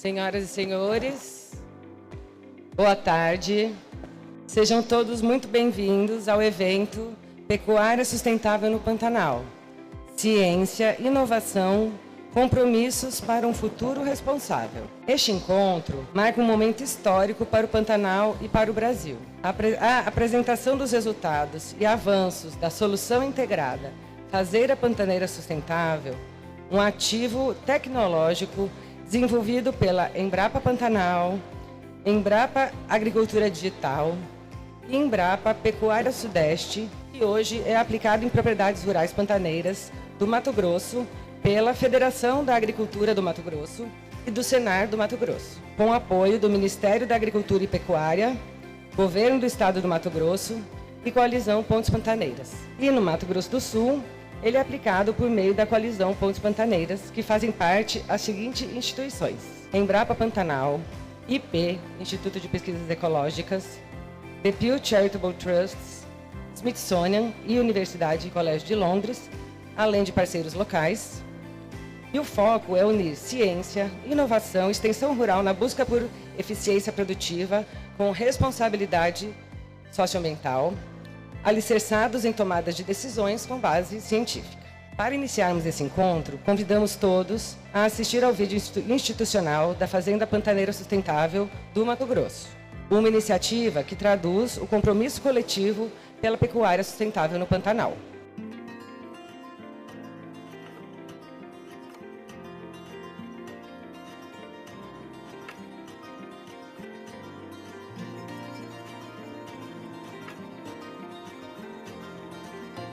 Senhoras e senhores, boa tarde. Sejam todos muito bem-vindos ao evento Pecuária Sustentável no Pantanal. Ciência, inovação, compromissos para um futuro responsável. Este encontro marca um momento histórico para o Pantanal e para o Brasil. A apresentação dos resultados e avanços da solução integrada Fazenda Pantaneira Sustentável, um ativo tecnológico desenvolvido pela Embrapa Pantanal, Embrapa Agricultura Digital e Embrapa Pecuária Sudeste, que hoje é aplicado em propriedades rurais pantaneiras do Mato Grosso pela Federação da Agricultura do Mato Grosso e do Senar do Mato Grosso, com apoio do Ministério da Agricultura e Pecuária, Governo do Estado do Mato Grosso e Coalizão Pontes Pantaneiras. E no Mato Grosso do Sul, ele é aplicado por meio da Coalizão Pontes Pantaneiras, que fazem parte as seguintes instituições: Embrapa Pantanal, IP, Instituto de Pesquisas Ecológicas, The Pew Charitable Trusts, Smithsonian e Universidade e Colégio de Londres, além de parceiros locais. E o foco é unir ciência, inovação e extensão rural na busca por eficiência produtiva com responsabilidade socioambiental, alicerçados em tomadas de decisões com base científica. Para iniciarmos esse encontro, convidamos todos a assistir ao vídeo institucional da Fazenda Pantaneira Sustentável do Mato Grosso, uma iniciativa que traduz o compromisso coletivo pela pecuária sustentável no Pantanal.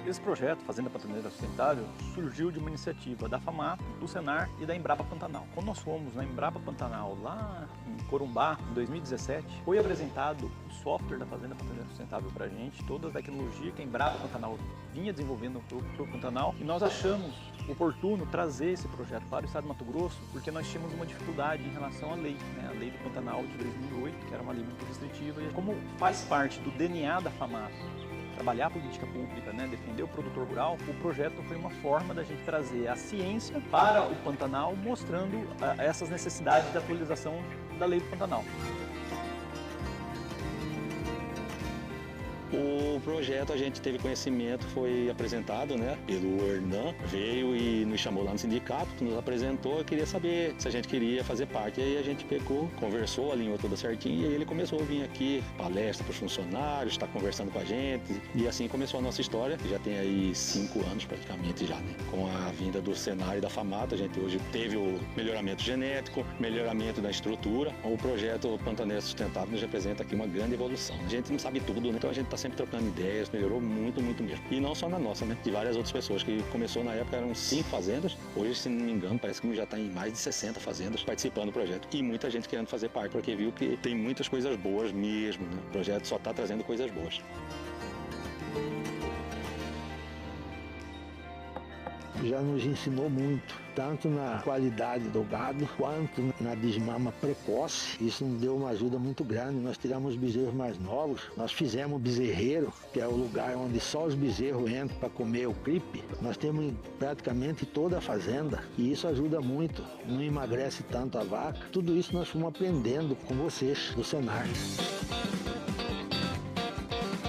Esse projeto, Fazenda Pantaneira Sustentável, surgiu de uma iniciativa da FAMAT, do Senar e da Embrapa Pantanal. Quando nós fomos na Embrapa Pantanal, lá em Corumbá, em 2017, foi apresentado o software da Fazenda Pantaneira Sustentável para a gente, toda a tecnologia que a Embrapa Pantanal vinha desenvolvendo para o Pantanal, e nós achamos oportuno trazer esse projeto para o estado do Mato Grosso, porque nós tínhamos uma dificuldade em relação à lei, a lei do Pantanal de 2008, que era uma lei muito restritiva, e como faz parte do DNA da FAMAT, trabalhar a política pública, defender o produtor rural, o projeto foi uma forma da gente trazer a ciência para o Pantanal, mostrando essas necessidades de atualização da lei do Pantanal. O projeto a gente teve conhecimento, foi apresentado pelo Hernan, veio e nos chamou lá no sindicato, nos apresentou, eu queria saber se a gente queria fazer parte. Aí a gente pegou, conversou, alinhou tudo certinho, e aí ele começou a vir aqui, palestra para os funcionários, está conversando com a gente, e assim começou a nossa história, que já tem aí 5 anos praticamente já, Com a vinda do Senar e da FAMAT, a gente hoje teve o melhoramento genético, melhoramento da estrutura. O projeto Pantaneira Sustentável nos representa aqui uma grande evolução. A gente não sabe tudo, então a gente está sempre trocando ideias, melhorou muito, muito mesmo. E não só na nossa, de várias outras pessoas, que começou na época, eram 5 fazendas, hoje, se não me engano, parece que já está em mais de 60 fazendas participando do projeto. E muita gente querendo fazer parte, porque viu que tem muitas coisas boas mesmo, O projeto só está trazendo coisas boas. Já nos ensinou muito, tanto na qualidade do gado, quanto na desmama precoce. Isso nos deu uma ajuda muito grande. Nós tiramos bezerros mais novos, nós fizemos o bezerreiro, que é o lugar onde só os bezerros entram para comer o cripe. Nós temos praticamente toda a fazenda, e isso ajuda muito, não emagrece tanto a vaca. Tudo isso nós fomos aprendendo com vocês, do Senar.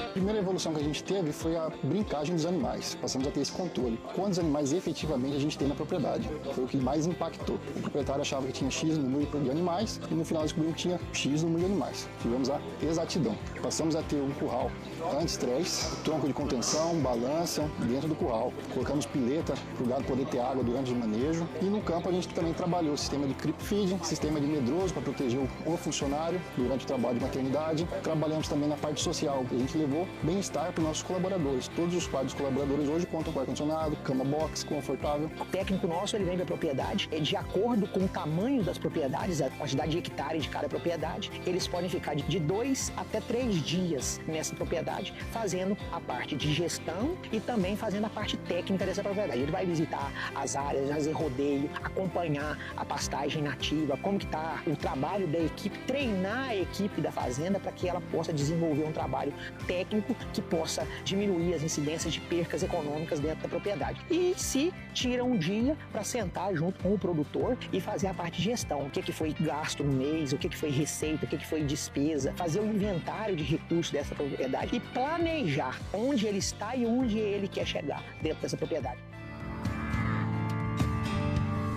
A primeira evolução que a gente teve foi a brincagem dos animais. Passamos a ter esse controle. Quantos animais efetivamente a gente tem na propriedade? Foi o que mais impactou. O proprietário achava que tinha X número de animais e no final descobriu que tinha X número de animais. Tivemos a exatidão. Passamos a ter um curral anti-estresse, tronco de contenção, balança dentro do curral. Colocamos pileta para o gado poder ter água durante o manejo. E no campo a gente também trabalhou sistema de creep feeding, sistema de medroso para proteger o funcionário durante o trabalho de maternidade. Trabalhamos também na parte social. A gente levou bem-estar para os nossos colaboradores. Todos os quadros colaboradores hoje contam com ar-condicionado, cama box, confortável. O técnico nosso, ele vem da propriedade, de acordo com o tamanho das propriedades, a quantidade de hectares de cada propriedade, eles podem ficar de 2 até 3 dias nessa propriedade, fazendo a parte de gestão e também fazendo a parte técnica dessa propriedade. Ele vai visitar as áreas, fazer rodeio, acompanhar a pastagem nativa, como que está o trabalho da equipe, treinar a equipe da fazenda para que ela possa desenvolver um trabalho técnico econômico que possa diminuir as incidências de percas econômicas dentro da propriedade. E se tira um dia para sentar junto com o produtor e fazer a parte de gestão. O que foi gasto no mês, o que foi receita, o que foi despesa, fazer um inventário de recursos dessa propriedade e planejar onde ele está e onde ele quer chegar dentro dessa propriedade.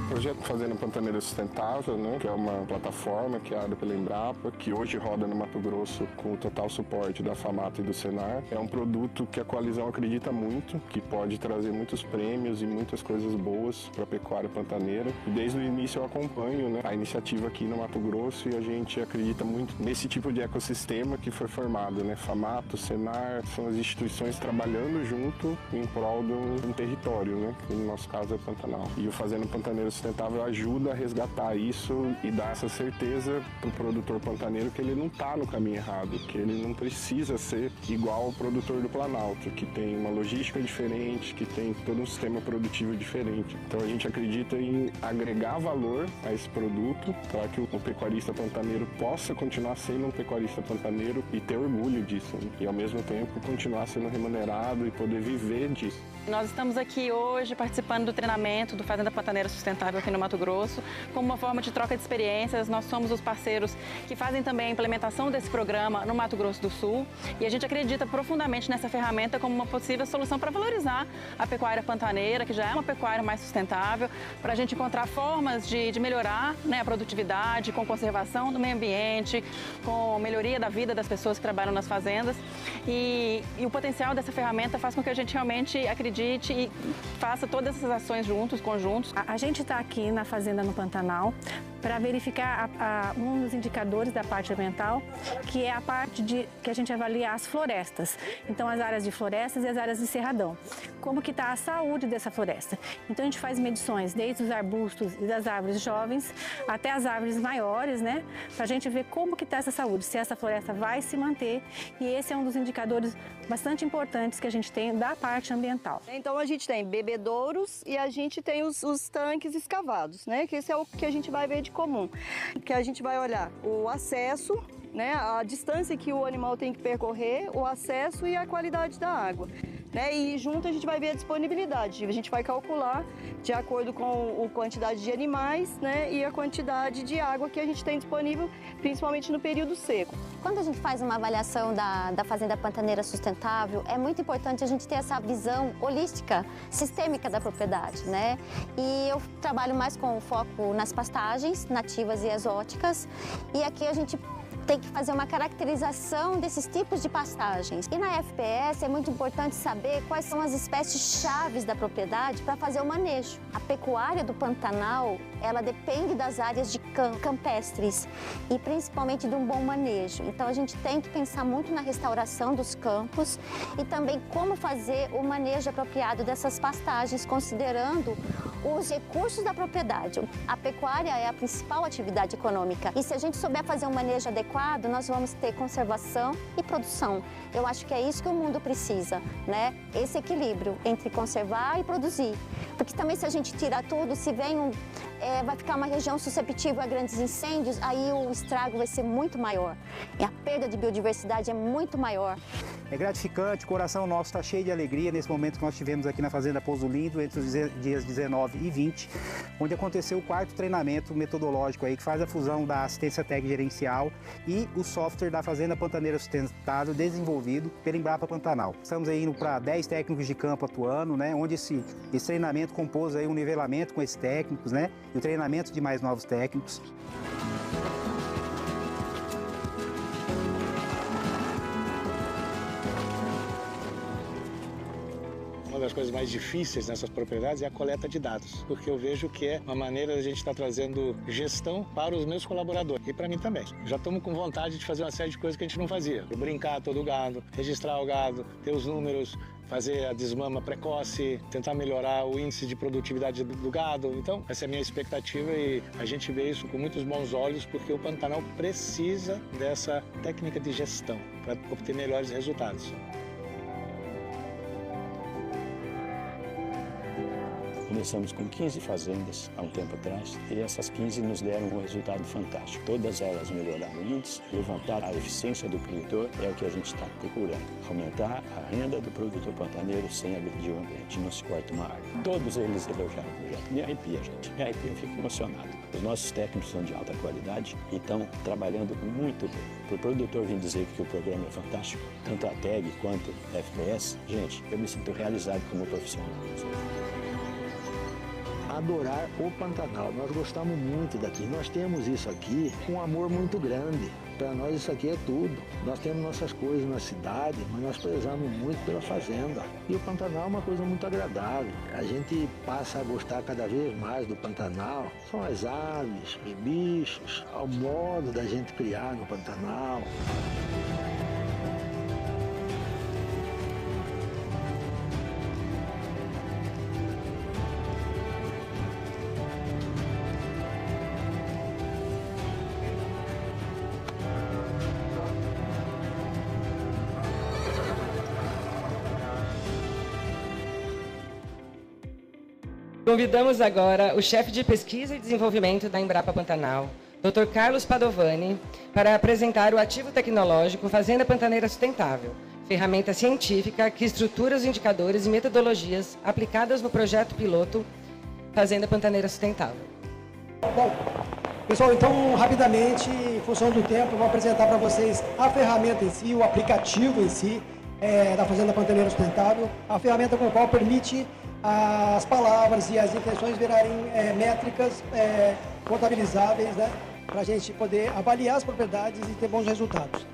O projeto Fazenda Pantaneira Sustentável, né, que é uma plataforma criada pela Embrapa, que hoje roda no Mato Grosso com o total suporte da FAMAT e do Senar. É um produto que a coalizão acredita muito, que pode trazer muitos prêmios e muitas coisas boas para a pecuária pantaneira. E desde o início eu acompanho, né, a iniciativa aqui no Mato Grosso e a gente acredita muito nesse tipo de ecossistema que foi formado, né? FAMAT, Senar, são as instituições trabalhando junto em prol de um território, né, que no nosso caso é Pantanal. E o Fazenda Pantaneira Sustentável ajuda a resgatar isso e dar essa certeza para o produtor pantaneiro que ele não está no caminho errado, que ele não precisa ser igual ao produtor do Planalto, que tem uma logística diferente, que tem todo um sistema produtivo diferente. Então a gente acredita em agregar valor a esse produto para que o pecuarista pantaneiro possa continuar sendo um pecuarista pantaneiro e ter orgulho disso, né? E ao mesmo tempo continuar sendo remunerado e poder viver disso. Nós estamos aqui hoje participando do treinamento do Fazenda Pantaneira Sustentável aqui no Mato Grosso, como uma forma de troca de experiências. Nós somos os parceiros que fazem também a implementação desse programa no Mato Grosso do Sul e a gente acredita profundamente nessa ferramenta como uma possível solução para valorizar a pecuária pantaneira, que já é uma pecuária mais sustentável, para a gente encontrar formas de melhorar, né, a produtividade, com conservação do meio ambiente, com melhoria da vida das pessoas que trabalham nas fazendas e o potencial dessa ferramenta faz com que a gente realmente acredite e faça todas essas ações juntos, conjuntos. A gente está aqui na Fazenda no Pantanal para verificar um dos indicadores da parte ambiental, que é a parte que a gente avalia as florestas. Então, as áreas de florestas e as áreas de cerradão. Como que está a saúde dessa floresta. Então, a gente faz medições desde os arbustos e das árvores jovens até as árvores maiores, né? Para a gente ver como que está essa saúde, se essa floresta vai se manter. E esse é um dos indicadores bastante importantes que a gente tem da parte ambiental. Então, a gente tem bebedouros e a gente tem os tanques escavados, né? Que esse é o que a gente vai ver de comum, que a gente vai olhar o acesso, né, a distância que o animal tem que percorrer, o acesso e a qualidade da água. Né? E junto a gente vai ver a disponibilidade, a gente vai calcular de acordo com a quantidade de animais, né, e a quantidade de água que a gente tem disponível, principalmente no período seco. Quando a gente faz uma avaliação da Fazenda Pantaneira Sustentável, é muito importante a gente ter essa visão holística, sistêmica da propriedade, né? E eu trabalho mais com foco nas pastagens nativas e exóticas, e aqui a gente tem que fazer uma caracterização desses tipos de pastagens. E na FPS é muito importante saber quais são as espécies chaves da propriedade para fazer o manejo. A pecuária do Pantanal, ela depende das áreas de campestres e principalmente de um bom manejo. Então a gente tem que pensar muito na restauração dos campos e também como fazer o manejo apropriado dessas pastagens, considerando os recursos da propriedade. A pecuária é a principal atividade econômica e se a gente souber fazer um manejo adequado, nós vamos ter conservação e produção. Eu acho que é isso que o mundo precisa, né? Esse equilíbrio entre conservar e produzir. Porque também se a gente tirar tudo, se vem vai ficar uma região suscetível a grandes incêndios, aí o estrago vai ser muito maior. E a perda de biodiversidade é muito maior. É gratificante, o coração nosso está cheio de alegria nesse momento que nós tivemos aqui na Fazenda Pouso Lindo, entre os dias 19 e 20, onde aconteceu o quarto treinamento metodológico aí, que faz a fusão da assistência técnica gerencial e o software da Fazenda Pantaneira Sustentável desenvolvido pela Embrapa Pantanal. Estamos aí indo para 10 técnicos de campo atuando, né, onde esse treinamento compôs aí um nivelamento com esses técnicos, né, e o treinamento de mais novos técnicos. Uma das coisas mais difíceis nessas propriedades é a coleta de dados, porque eu vejo que é uma maneira de a gente estar trazendo gestão para os meus colaboradores e para mim também. Já estamos com vontade de fazer uma série de coisas que a gente não fazia. Brincar todo o gado, registrar o gado, ter os números, fazer a desmama precoce, tentar melhorar o índice de produtividade do gado. Então, essa é a minha expectativa e a gente vê isso com muitos bons olhos porque o Pantanal precisa dessa técnica de gestão para obter melhores resultados. O Começamos com 15 fazendas há um tempo atrás e essas 15 nos deram um resultado fantástico. Todas elas melhoraram o índice, levantaram a eficiência do produtor, é o que a gente está procurando. Aumentar a renda do produtor pantaneiro sem agredir o ambiente, não se corta uma árvore. Todos eles elogiaram o projeto. Me arrepia, gente. Me arrepia, eu fico emocionado. Os nossos técnicos são de alta qualidade e estão trabalhando muito bem. Para o produtor vir dizer que o programa é fantástico, tanto a TEG quanto a FPS, gente, eu me sinto realizado como profissional. Adorar o Pantanal. Nós gostamos muito daqui. Nós temos isso aqui com um amor muito grande. Para nós isso aqui é tudo. Nós temos nossas coisas na cidade, mas nós prezamos muito pela fazenda. E o Pantanal é uma coisa muito agradável. A gente passa a gostar cada vez mais do Pantanal. São as aves, os bichos, o modo da gente criar no Pantanal. Convidamos agora o chefe de pesquisa e desenvolvimento da Embrapa Pantanal, Dr. Carlos Padovani, para apresentar o ativo tecnológico Fazenda Pantaneira Sustentável, ferramenta científica que estrutura os indicadores e metodologias aplicadas no projeto piloto Fazenda Pantaneira Sustentável. Bom, pessoal, então, rapidamente, em função do tempo, eu vou apresentar para vocês a ferramenta em si, o aplicativo em si da Fazenda Pantaneira Sustentável, a ferramenta com a qual permite as palavras e as intenções virarem métricas contabilizáveis, né, para a gente poder avaliar as propriedades e ter bons resultados.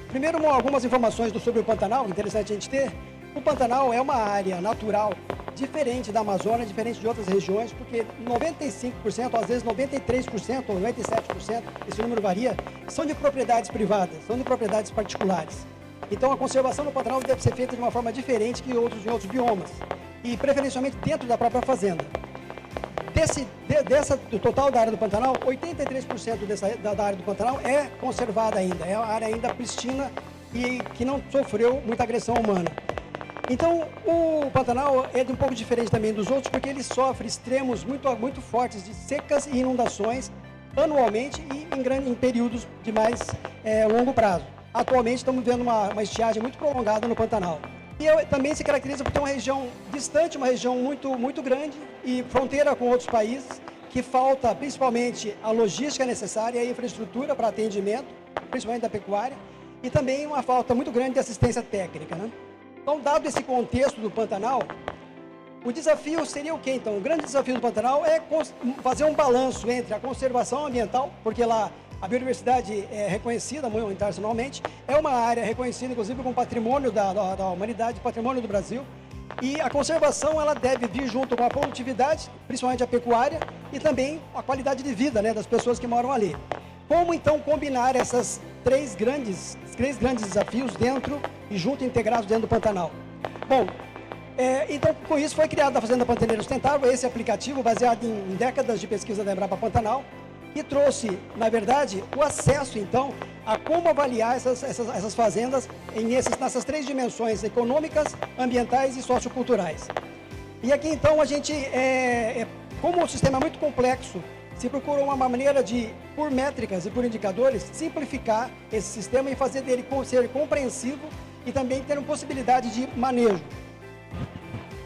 Primeiro, algumas informações sobre o Pantanal, interessante a gente ter. O Pantanal é uma área natural diferente da Amazônia, diferente de outras regiões, porque 95%, às vezes 93% ou 97%, esse número varia, são de propriedades privadas, são de propriedades particulares. Então, a conservação no Pantanal deve ser feita de uma forma diferente que em outros biomas, e preferencialmente dentro da própria fazenda. Do total da área do Pantanal, 83% da área do Pantanal é conservada ainda, é uma área ainda pristina e que não sofreu muita agressão humana. Então, o Pantanal é um pouco diferente também dos outros, porque ele sofre extremos muito fortes de secas e inundações anualmente e em períodos de mais longo prazo. Atualmente estamos vendo uma estiagem muito prolongada no Pantanal. E também se caracteriza por ter uma região distante, uma região muito grande e fronteira com outros países, que falta principalmente a logística necessária e a infraestrutura para atendimento, principalmente da pecuária, e também uma falta muito grande de assistência técnica, né? Então, dado esse contexto do Pantanal, o desafio seria o quê, então? O grande desafio do Pantanal é fazer um balanço entre a conservação ambiental, porque lá a biodiversidade é reconhecida internacionalmente, é uma área reconhecida, inclusive, como patrimônio da humanidade, patrimônio do Brasil, e a conservação ela deve vir junto com a produtividade, principalmente a pecuária, e também a qualidade de vida, né, das pessoas que moram ali. Como, então, combinar esses três grandes desafios dentro e junto integrados dentro do Pantanal? Bom, então, com isso foi criado a Fazenda Pantaneira Sustentável, esse aplicativo baseado em décadas de pesquisa da Embrapa Pantanal, e trouxe, na verdade, o acesso, então, a como avaliar essas fazendas nessas três dimensões econômicas, ambientais e socioculturais. E aqui, então, a gente, como o sistema é muito complexo, se procura uma maneira de, por métricas e por indicadores, simplificar esse sistema e fazer dele ser compreensivo e também ter uma possibilidade de manejo.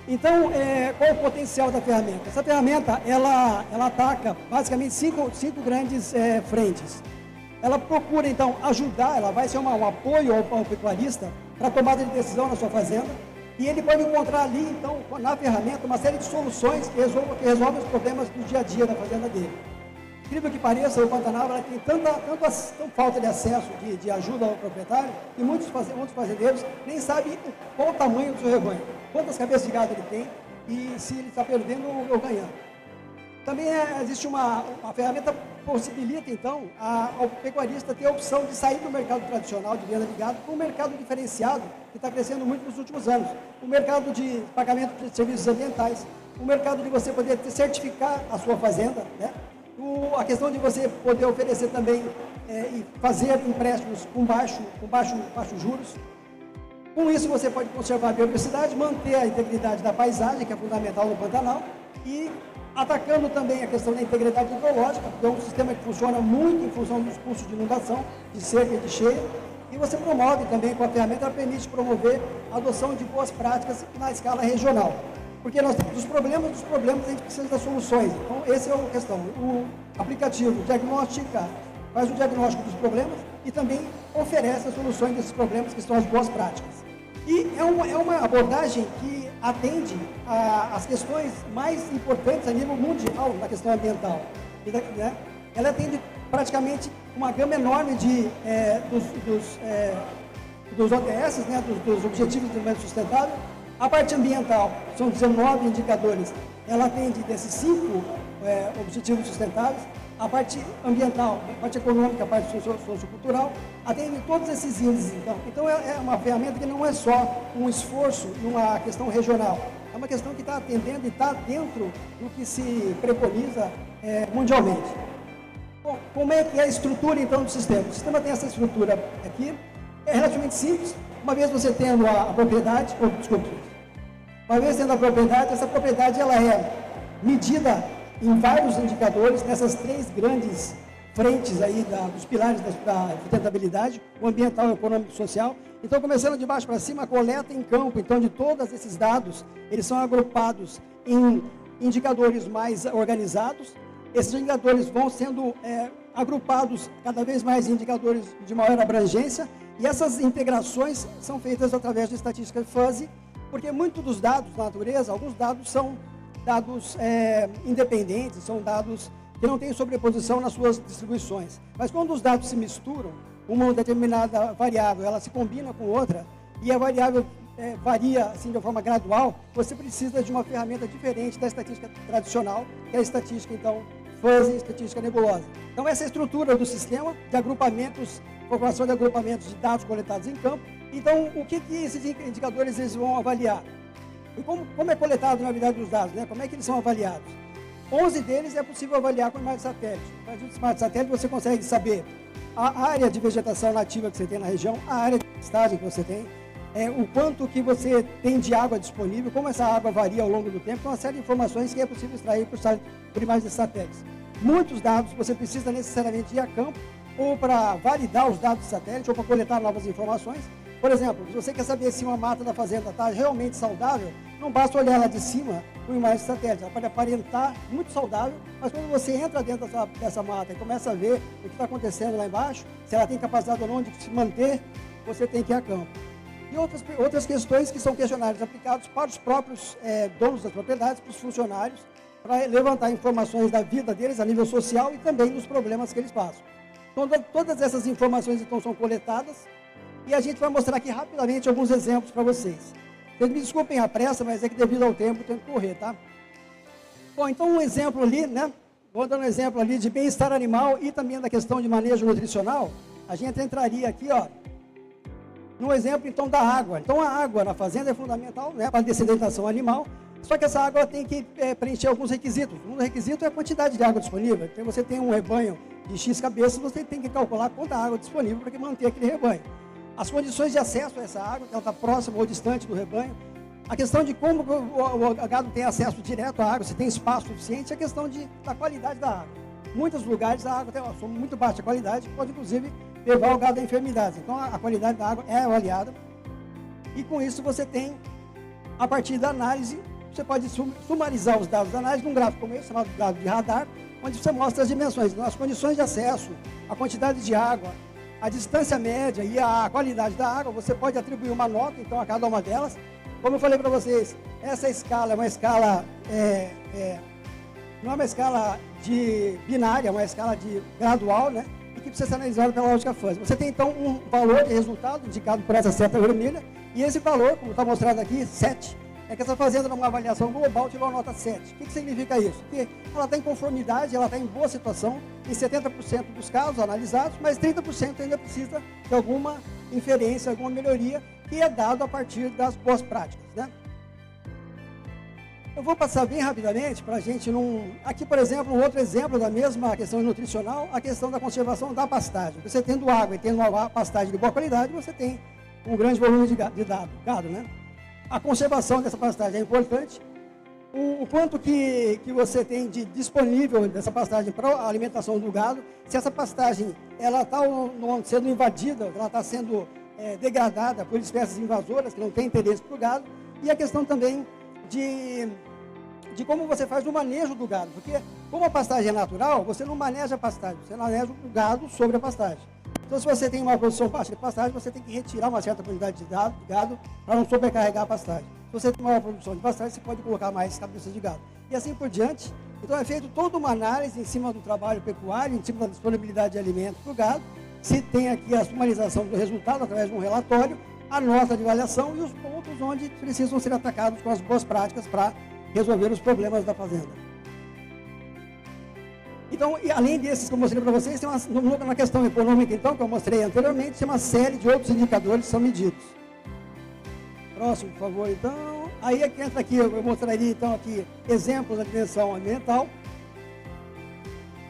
Então, qual é o potencial da ferramenta? Essa ferramenta, ela ataca basicamente cinco grandes frentes. Ela procura, então, ajudar, ela vai ser um apoio ao pecuarista para a tomada de decisão na sua fazenda, e ele pode encontrar ali, então, na ferramenta, uma série de soluções que resolvem os problemas do dia a dia da fazenda dele. Incrível que pareça, o Pantanal ela tem tanta falta de acesso de ajuda ao proprietário, que muitos fazendeiros nem sabem qual o tamanho do seu rebanho, quantas cabeças de gado ele tem e se ele está perdendo ou ganhando. Também existe uma ferramenta que possibilita, então, ao pecuarista ter a opção de sair do mercado tradicional de venda de gado para um mercado diferenciado, que está crescendo muito nos últimos anos. O mercado de pagamento de serviços ambientais, o mercado de você poder certificar a sua fazenda, né? A questão de você poder oferecer também e fazer empréstimos com baixos juros. Com isso, você pode conservar a biodiversidade, manter a integridade da paisagem, que é fundamental no Pantanal, e atacando também a questão da integridade hidrológica, porque é um sistema que funciona muito em função dos custos de inundação, de seca e de cheia, e você promove também com a ferramenta, ela permite promover a adoção de boas práticas na escala regional. Porque nós temos os problemas, a gente precisa das soluções. Então, essa é a questão. O aplicativo diagnostica, faz o diagnóstico dos problemas e também oferece as soluções desses problemas, que são as boas práticas. E é uma abordagem que atende às questões mais importantes a nível mundial na questão ambiental. Né? Ela atende praticamente uma gama enorme dos ODS, né? dos Objetivos de Desenvolvimento Sustentável. A parte ambiental, são 19 indicadores, ela atende desses 5 objetivos sustentáveis. A parte ambiental, a parte econômica, a parte sociocultural, atende todos esses índices. Então é uma ferramenta que não é só um esforço numa questão regional, é uma questão que está atendendo e está dentro do que se preconiza mundialmente. Bom, como é que é a estrutura então do sistema? O sistema tem essa estrutura aqui, é relativamente simples. Uma vez você tendo a propriedade, uma vez tendo a propriedade, essa propriedade ela é medida em vários indicadores, nessas 3 grandes frentes aí dos pilares da sustentabilidade, o ambiental, o econômico e o social. Então, começando de baixo para cima, a coleta em campo, então, de todos esses dados, eles são agrupados em indicadores mais organizados. Esses indicadores vão sendo agrupados cada vez mais em indicadores de maior abrangência, e essas integrações são feitas através de estatística fuzzy, porque muitos dos dados da natureza, alguns dados são dados independentes, são dados que não têm sobreposição nas suas distribuições. Mas quando os dados se misturam, uma determinada variável, ela se combina com outra, e a variável varia assim, de uma forma gradual, você precisa de uma ferramenta diferente da estatística tradicional, que é a estatística, então, fuzzy, estatística nebulosa. Então, essa é a estrutura do sistema de agrupamentos, formação de agrupamentos de dados coletados em campo. Então, o que esses indicadores eles vão avaliar? E como é coletado, na verdade, os dados, né? Como é que eles são avaliados? 11 deles é possível avaliar com imagem de satélite. Com imagem de satélite você consegue saber a área de vegetação nativa que você tem na região, a área de pastagem que você tem, o quanto que você tem de água disponível, como essa água varia ao longo do tempo, então uma série de informações que é possível extrair por imagens de satélites. Muitos dados você precisa necessariamente ir a campo, ou para validar os dados de satélite, ou para coletar novas informações. Por exemplo, se você quer saber se uma mata da fazenda está realmente saudável, não basta olhar lá de cima com imagem de satélite. Ela pode aparentar muito saudável, mas quando você entra dentro dessa mata e começa a ver o que está acontecendo lá embaixo, se ela tem capacidade ou não de se manter, você tem que ir a campo. E outras questões que são questionários aplicados para os próprios donos das propriedades, para os funcionários, para levantar informações da vida deles a nível social e também dos problemas que eles passam. Então, todas essas informações então são coletadas e a gente vai mostrar aqui rapidamente alguns exemplos para vocês. Vocês me desculpem a pressa, mas é que devido ao tempo eu tenho que correr, tá? Bom, então um exemplo ali, né? Vou dar um exemplo ali de bem-estar animal e também da questão de manejo nutricional. A gente entraria aqui, ó, no exemplo então da água. Então a água na fazenda é fundamental, né, para a dessedentação animal. Só que essa água tem que preencher alguns requisitos. Um requisito é a quantidade de água disponível. Então você tem um rebanho de X cabeças, você tem que calcular quanta água disponível para manter aquele rebanho. As condições de acesso a essa água, que ela está próxima ou distante do rebanho. A questão de como o gado tem acesso direto à água, se tem espaço suficiente, a questão da qualidade da água. Em muitos lugares a água tem muito baixa qualidade, pode inclusive levar o gado a enfermidades. Então a qualidade da água é avaliada. E com isso você tem, a partir da análise, você pode sumarizar os dados da análise num gráfico como esse, chamado dado de radar, onde você mostra as dimensões, as condições de acesso, a quantidade de água, a distância média e a qualidade da água. Você pode atribuir uma nota, então, a cada uma delas. Como eu falei para vocês, essa escala é uma escala, não é uma escala de binária, é uma escala de gradual, né? E que precisa ser analisada pela lógica fuzzy. Você tem, então, um valor de resultado indicado por essa seta vermelha, e esse valor, como está mostrado aqui, 7, é que essa fazenda, numa avaliação global, tirou a nota 7. O que significa isso? Que ela está em conformidade, ela está em boa situação, em 70% dos casos analisados, mas 30% ainda precisa de alguma inferência, alguma melhoria, que é dado a partir das boas práticas, né? Eu vou passar bem rapidamente para a gente não... Aqui, por exemplo, um outro exemplo da mesma questão nutricional, a questão da conservação da pastagem. Você tendo água e tendo uma pastagem de boa qualidade, você tem um grande volume de gado, né? A conservação dessa pastagem é importante. O quanto que você tem de disponível dessa pastagem para a alimentação do gado, se essa pastagem ela está sendo invadida, ela está sendo degradada por espécies invasoras que não têm interesse para o gado, e a questão também de como você faz o manejo do gado, porque como a pastagem é natural, você não maneja a pastagem, você maneja o gado sobre a pastagem. Então, se você tem uma produção baixa de pastagem, você tem que retirar uma certa quantidade de gado para não sobrecarregar a pastagem. Se você tem uma produção de pastagem, você pode colocar mais cabeças de gado. E assim por diante. Então, é feito toda uma análise em cima do trabalho pecuário, em cima da disponibilidade de alimentos para o gado. Se tem aqui a sumarização do resultado através de um relatório, a nota de avaliação e os pontos onde precisam ser atacados com as boas práticas para resolver os problemas da fazenda. Então, e além desses que eu mostrei para vocês, tem na questão econômica, então, que eu mostrei anteriormente, tem uma série de outros indicadores que são medidos. Próximo, por favor, então. Aí é que entra aqui, eu mostraria, então, aqui exemplos da dimensão ambiental.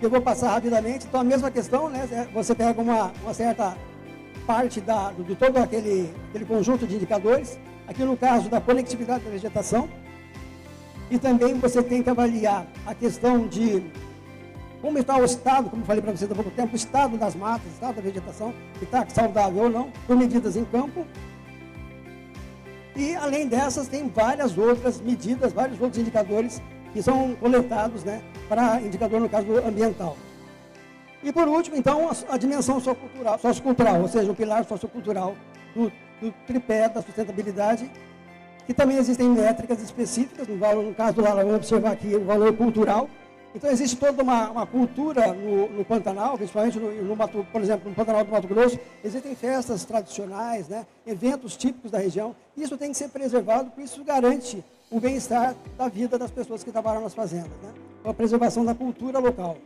Eu vou passar rapidamente. Então, a mesma questão, né? Você pega uma certa parte de todo aquele conjunto de indicadores. Aqui no caso da conectividade da vegetação. E também você tem que avaliar a questão de como está o estado, como eu falei para vocês há pouco tempo, o estado das matas, o estado da vegetação, que está saudável ou não, por medidas em campo. E, além dessas, tem várias outras medidas, vários outros indicadores que são coletados, né, para indicador, no caso, ambiental. E, por último, então, a dimensão sociocultural, ou seja, o pilar sociocultural do tripé da sustentabilidade, que também existem métricas específicas, no caso lá, vamos observar aqui o valor cultural. Então, existe toda uma cultura no Pantanal, principalmente por exemplo, no Pantanal do Mato Grosso, existem festas tradicionais, né, eventos típicos da região, e isso tem que ser preservado, porque isso garante o bem-estar da vida das pessoas que trabalham nas fazendas, né, a preservação da cultura local.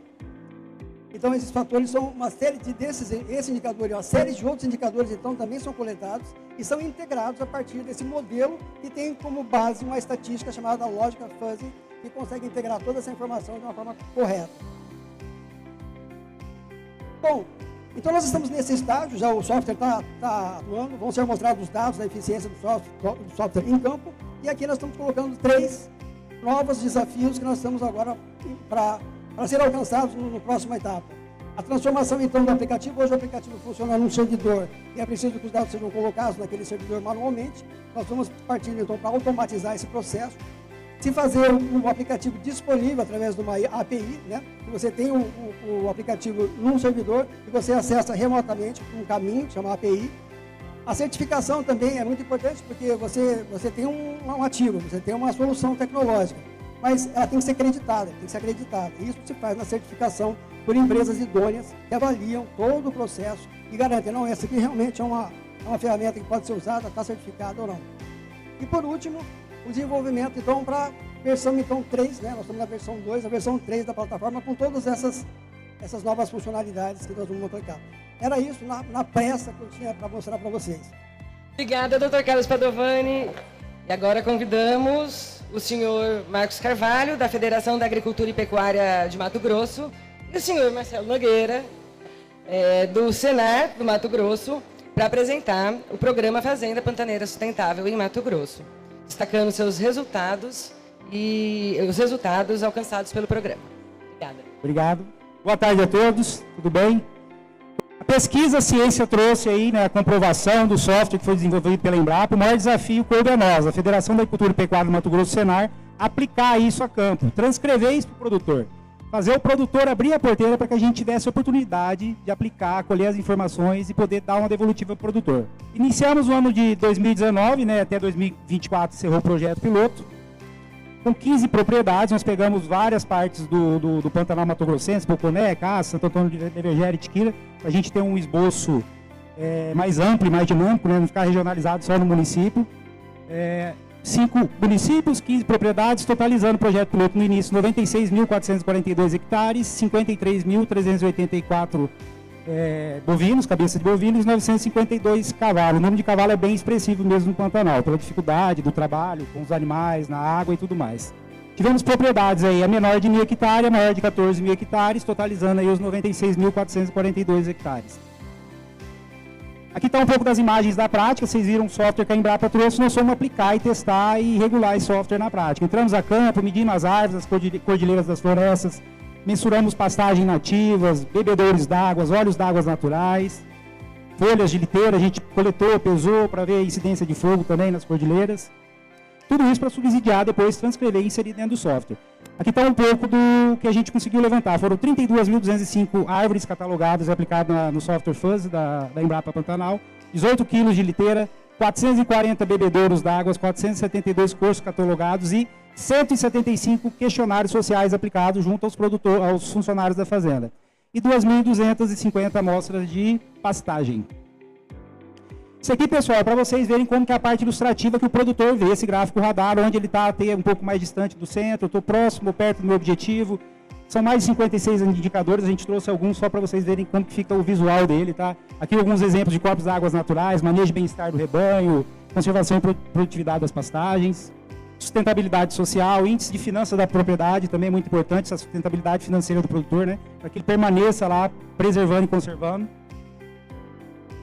Então, esses fatores são uma série esse indicador e uma série de outros indicadores, então, também são coletados e são integrados a partir desse modelo que tem como base uma estatística chamada lógica fuzzy, que consegue integrar toda essa informação de uma forma correta. Bom, então nós estamos nesse estágio, já o software está atuando, vão ser mostrados os dados da eficiência do software em campo, e aqui nós estamos colocando 3 novos desafios que nós estamos agora para ser alcançados na próxima etapa. A transformação, então, do aplicativo. Hoje o aplicativo funciona num servidor e é preciso que os dados sejam colocados naquele servidor manualmente. Nós vamos partir, então, para automatizar esse processo. Se fazer um aplicativo disponível através de uma API, né? Que você tem o aplicativo num servidor e você acessa remotamente um caminho, chama API. A certificação também é muito importante porque você tem um ativo, você tem uma solução tecnológica, mas ela tem que ser acreditada, E isso se faz na certificação por empresas idôneas que avaliam todo o processo e garantem, não, essa aqui realmente é uma ferramenta que pode ser usada, está certificada ou não. E por último, o desenvolvimento, então, para a versão, então, 3, né? Nós estamos na versão 2, a versão 3 da plataforma, com todas essas novas funcionalidades que nós vamos aplicar. Era isso na pressa que eu tinha para mostrar para vocês. Obrigada, Dr. Carlos Padovani. E agora convidamos o senhor Marcos Carvalho, da Federação da Agricultura e Pecuária de Mato Grosso, e o senhor Marcelo Nogueira, do Senar do Mato Grosso, para apresentar o programa Fazenda Pantaneira Sustentável em Mato Grosso, destacando seus resultados e os resultados alcançados pelo programa. Obrigada. Obrigado. Boa tarde a todos, tudo bem? A pesquisa a ciência trouxe aí, né, a comprovação do software que foi desenvolvido pela Embrapa. O maior desafio coube a nós, a Federação da Agricultura e Pecuária do Mato Grosso, Senar, aplicar isso a campo, transcrever isso para o produtor. Fazer o produtor abrir a porteira para que a gente tivesse a oportunidade de aplicar, colher as informações e poder dar uma devolutiva para o produtor. Iniciamos o ano de 2019, né, até 2024 encerrou o projeto piloto. Com 15 propriedades, nós pegamos várias partes do Pantanal Mato Grossense, Poconé, Caça, Santo Antônio de Levergera e Tiquira, para a gente ter um esboço mais amplo e mais dinâmico, né, não ficar regionalizado só no município. 5 municípios, 15 propriedades, totalizando o projeto piloto no início 96.442 hectares, 53.384 bovinos, cabeças de bovinos, 952 cavalos. O número de cavalo é bem expressivo mesmo no Pantanal, pela dificuldade do trabalho com os animais, na água e tudo mais. Tivemos propriedades aí, a menor de 1.000 hectares, a maior de 14.000 hectares, totalizando aí os 96.442 hectares. Aqui está um pouco das imagens da prática, vocês viram o software que a Embrapa trouxe, nós fomos aplicar e testar e regular esse software na prática. Entramos a campo, medimos as árvores, as cordilheiras das florestas, mensuramos pastagens nativas, bebedouros d'água, olhos d'água naturais, folhas de liteira, a gente coletou, pesou para ver a incidência de fogo também nas cordilheiras. Tudo isso para subsidiar, depois transcrever e inserir dentro do software. Aqui está um pouco do que a gente conseguiu levantar. Foram 32.205 árvores catalogadas e aplicadas no software Fuzz da Embrapa Pantanal, 18 quilos de liteira, 440 bebedouros d'água, 472 cursos catalogados e 175 questionários sociais aplicados junto aos funcionários da fazenda. E 2.250 amostras de pastagem. Isso aqui, pessoal, é para vocês verem como que é a parte ilustrativa que o produtor vê esse gráfico radar, onde ele está até um pouco mais distante do centro, eu estou próximo ou perto do meu objetivo. São mais de 56 indicadores, a gente trouxe alguns só para vocês verem como que fica o visual dele, tá? Aqui alguns exemplos de corpos d'água naturais, manejo e bem-estar do rebanho, conservação e produtividade das pastagens, sustentabilidade social, índice de finanças da propriedade, também é muito importante, essa sustentabilidade financeira do produtor, né? Para que ele permaneça lá preservando e conservando.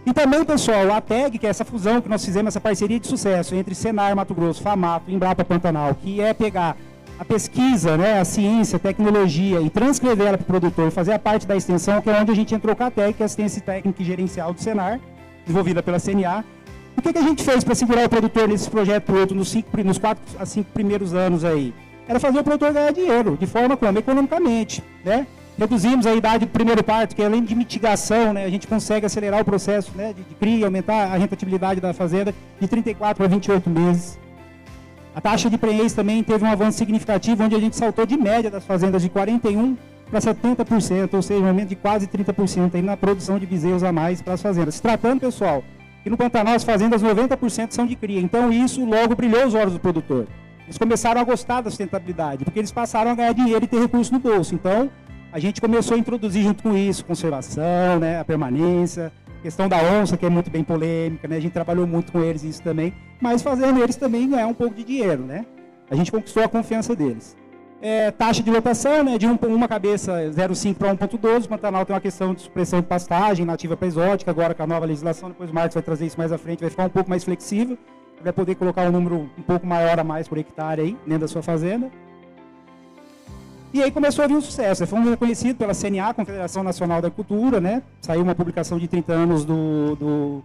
E também, pessoal, a TAG, que é essa fusão que nós fizemos, essa parceria de sucesso entre Senar Mato Grosso, FAMATO e Embrapa Pantanal, que é pegar a pesquisa, né, a ciência, a tecnologia e transcrever ela para o produtor, fazer a parte da extensão, que é onde a gente entrou com a TAG, que é a assistência técnica e gerencial do Senar, desenvolvida pela CNA. O que a gente fez para segurar o produtor nesse projeto piloto nos 4 a 5 primeiros anos aí? Era fazer o produtor ganhar dinheiro, de forma como? Economicamente, né? Reduzimos a idade do primeiro parto, que além de mitigação, né, a gente consegue acelerar o processo, né, de cria, aumentar a rentabilidade da fazenda de 34 para 28 meses. A taxa de prenhez também teve um avanço significativo, onde a gente saltou de média das fazendas de 41% para 70%, ou seja, um aumento de quase 30% aí na produção de bezerros a mais para as fazendas. Se tratando, pessoal, que no Pantanal as fazendas 90% são de cria, então isso logo brilhou os olhos do produtor. Eles começaram a gostar da sustentabilidade, porque eles passaram a ganhar dinheiro e ter recurso no bolso. Então, a gente começou a introduzir junto com isso, conservação, né, a permanência, questão da onça, que é muito bem polêmica, né, a gente trabalhou muito com eles isso também, mas fazendo eles também ganhar um pouco de dinheiro, né. A gente conquistou a confiança deles. Taxa de lotação, né, de uma cabeça 0,5 para 1,12, o Pantanal tem uma questão de supressão de pastagem nativa para exótica, agora com a nova legislação, depois o Marcos vai trazer isso mais à frente, vai ficar um pouco mais flexível, vai poder colocar um número um pouco maior a mais por hectare aí, dentro da sua fazenda. E aí começou a vir um sucesso. Fomos reconhecidos pela CNA, Confederação Nacional da Agricultura, né? Saiu uma publicação de 30 anos do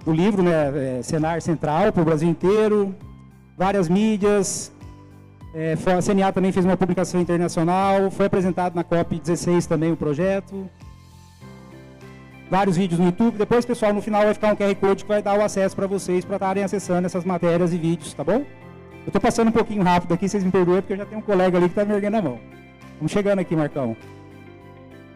livro, né? Senar Central, para o Brasil inteiro. Várias mídias. A CNA também fez uma publicação internacional. Foi apresentado na COP16 também o projeto. Vários vídeos no YouTube. Depois, pessoal, no final vai ficar um QR Code que vai dar o acesso para vocês para estarem acessando essas matérias e vídeos, tá bom? Eu estou passando um pouquinho rápido aqui, vocês me perdoem, porque eu já tenho um colega ali que está me erguendo a mão. Vamos chegando aqui, Marcão.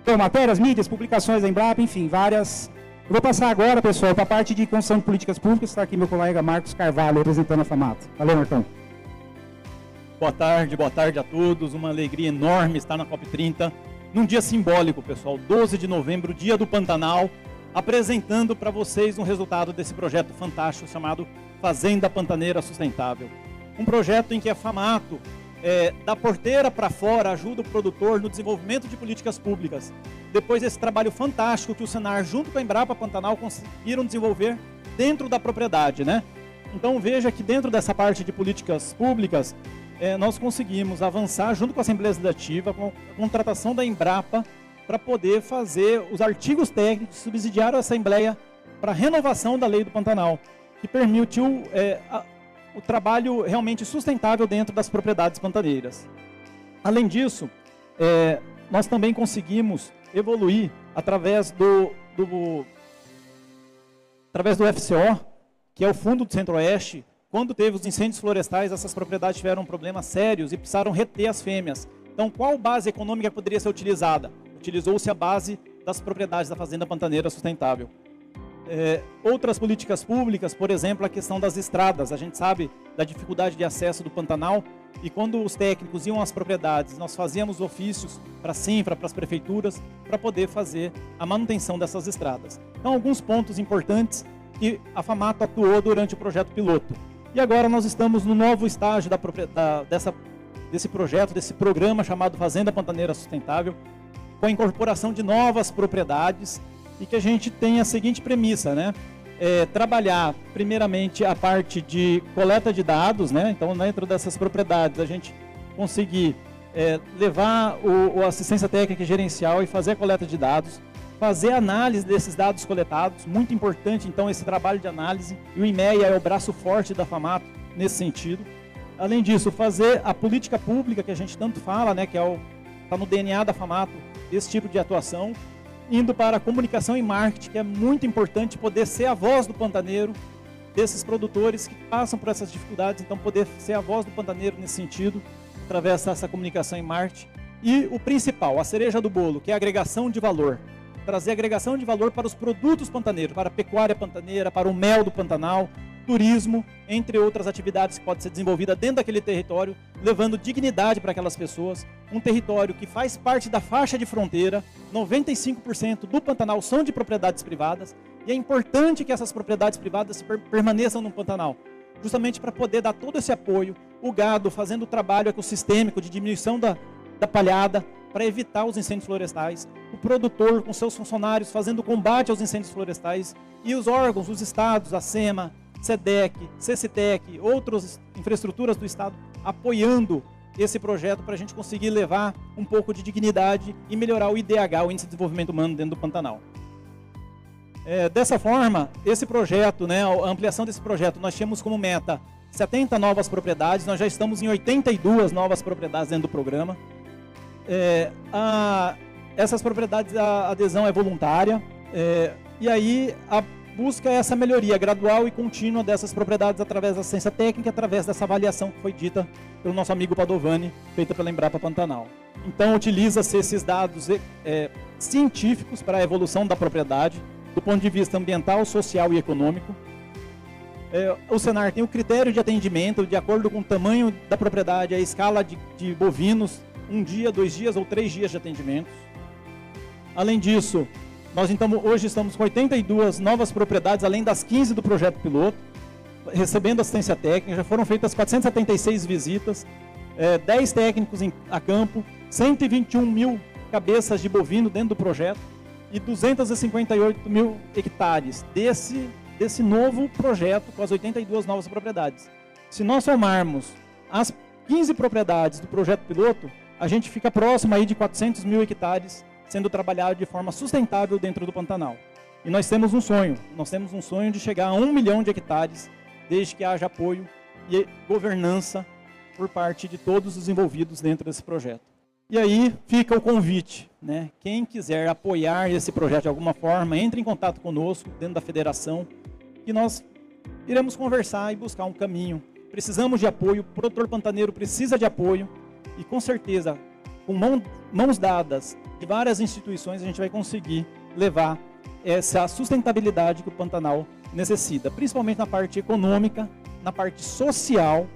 Então, matérias, mídias, publicações da Embrapa, enfim, várias. Eu vou passar agora, pessoal, para a parte de construção de políticas públicas. Está aqui meu colega Marcos Carvalho, representando a FAMATO. Valeu, Marcão. Boa tarde a todos. Uma alegria enorme estar na COP30. Num dia simbólico, pessoal, 12 de novembro, Dia do Pantanal, apresentando para vocês um resultado desse projeto fantástico chamado Fazenda Pantaneira Sustentável. Um projeto em que a FAMATO, da porteira para fora, ajuda o produtor no desenvolvimento de políticas públicas. Depois desse trabalho fantástico que o Senar, junto com a Embrapa Pantanal, conseguiram desenvolver dentro da propriedade, né? Então veja que dentro dessa parte de políticas públicas, nós conseguimos avançar junto com a Assembleia Legislativa, com a contratação da Embrapa, para poder fazer os artigos técnicos, subsidiar a Assembleia para a renovação da Lei do Pantanal, que permitiu o trabalho realmente sustentável dentro das propriedades pantaneiras. Além disso, nós também conseguimos evoluir através do FCO, que é o Fundo do Centro-Oeste. Quando teve os incêndios florestais, essas propriedades tiveram problemas sérios e precisaram reter as fêmeas. Então, qual base econômica poderia ser utilizada? Utilizou-se a base das propriedades da Fazenda Pantaneira Sustentável. Outras políticas públicas, por exemplo, a questão das estradas. A gente sabe da dificuldade de acesso do Pantanal e quando os técnicos iam às propriedades, nós fazíamos ofícios para a Sinfra, para as prefeituras, para poder fazer a manutenção dessas estradas. Então, alguns pontos importantes que a FAMATO atuou durante o projeto piloto. E agora nós estamos no novo estágio desse projeto, desse programa chamado Fazenda Pantaneira Sustentável, com a incorporação de novas propriedades, e que a gente tem a seguinte premissa, né? trabalhar primeiramente a parte de coleta de dados, né? Então, dentro dessas propriedades, a gente conseguir levar a assistência técnica e gerencial e fazer a coleta de dados, fazer análise desses dados coletados, muito importante, então, esse trabalho de análise, e o IMEA é o braço forte da FAMATO nesse sentido. Além disso, fazer a política pública, que a gente tanto fala, né, que está no DNA da FAMATO, esse tipo de atuação, indo para a comunicação e marketing, que é muito importante poder ser a voz do pantaneiro, desses produtores que passam por essas dificuldades, então poder ser a voz do pantaneiro nesse sentido, através dessa comunicação e marketing. E o principal, a cereja do bolo, que é a agregação de valor. Trazer agregação de valor para os produtos pantaneiros, para a pecuária pantaneira, para o mel do Pantanal, turismo, entre outras atividades que podem ser desenvolvidas dentro daquele território, levando dignidade para aquelas pessoas. Um território que faz parte da faixa de fronteira, 95% do Pantanal são de propriedades privadas, e é importante que essas propriedades privadas permaneçam no Pantanal, justamente para poder dar todo esse apoio, o gado fazendo o trabalho ecossistêmico de diminuição da palhada, para evitar os incêndios florestais, o produtor com seus funcionários fazendo combate aos incêndios florestais, e os órgãos, os estados, a SEMA, SEDEC, CECITEC, outras infraestruturas do Estado apoiando esse projeto para a gente conseguir levar um pouco de dignidade e melhorar o IDH, o Índice de Desenvolvimento Humano dentro do Pantanal. Dessa forma, esse projeto, né, a ampliação desse projeto, nós tínhamos como meta 70 novas propriedades, nós já estamos em 82 novas propriedades dentro do programa. Essas propriedades, a adesão é voluntária, e aí a busca essa melhoria gradual e contínua dessas propriedades através da assistência técnica, através dessa avaliação que foi dita pelo nosso amigo Padovani, feita pela Embrapa Pantanal. Então, utiliza-se esses dados científicos para a evolução da propriedade, do ponto de vista ambiental, social e econômico. O Senar tem o critério de atendimento, de acordo com o tamanho da propriedade, a escala de bovinos, 1 dia, 2 dias ou 3 dias de atendimentos. Além disso, nós então hoje estamos com 82 novas propriedades, além das 15 do projeto piloto, recebendo assistência técnica. Já foram feitas 476 visitas, 10 técnicos a campo, 121 mil cabeças de bovino dentro do projeto e 258 mil hectares desse novo projeto com as 82 novas propriedades. Se nós somarmos as 15 propriedades do projeto piloto, a gente fica próximo aí de 400 mil hectares sendo trabalhado de forma sustentável dentro do Pantanal. E nós temos um sonho de chegar a 1 milhão de hectares, desde que haja apoio e governança por parte de todos os envolvidos dentro desse projeto. E aí fica o convite, né? Quem quiser apoiar esse projeto de alguma forma, entre em contato conosco dentro da federação, que nós iremos conversar e buscar um caminho. Precisamos de apoio, o produtor pantaneiro precisa de apoio, e com certeza, com mãos dadas de várias instituições, a gente vai conseguir levar essa sustentabilidade que o Pantanal necessita, principalmente na parte econômica, na parte social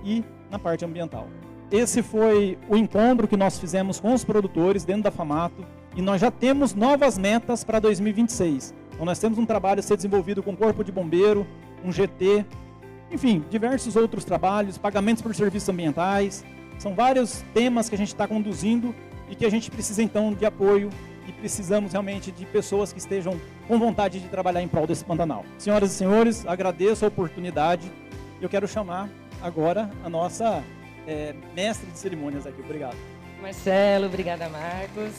e na parte ambiental. Esse foi o encontro que nós fizemos com os produtores dentro da FAMATO, e nós já temos novas metas para 2026. Então nós temos um trabalho a ser desenvolvido com o Corpo de Bombeiro, um GT, enfim, diversos outros trabalhos, pagamentos por serviços ambientais. São vários temas que a gente está conduzindo e que a gente precisa então de apoio, e precisamos realmente de pessoas que estejam com vontade de trabalhar em prol desse Pantanal. Senhoras e senhores, agradeço a oportunidade. Eu quero chamar agora a nossa mestre de cerimônias aqui. Obrigado. Marcelo, obrigada, Marcos.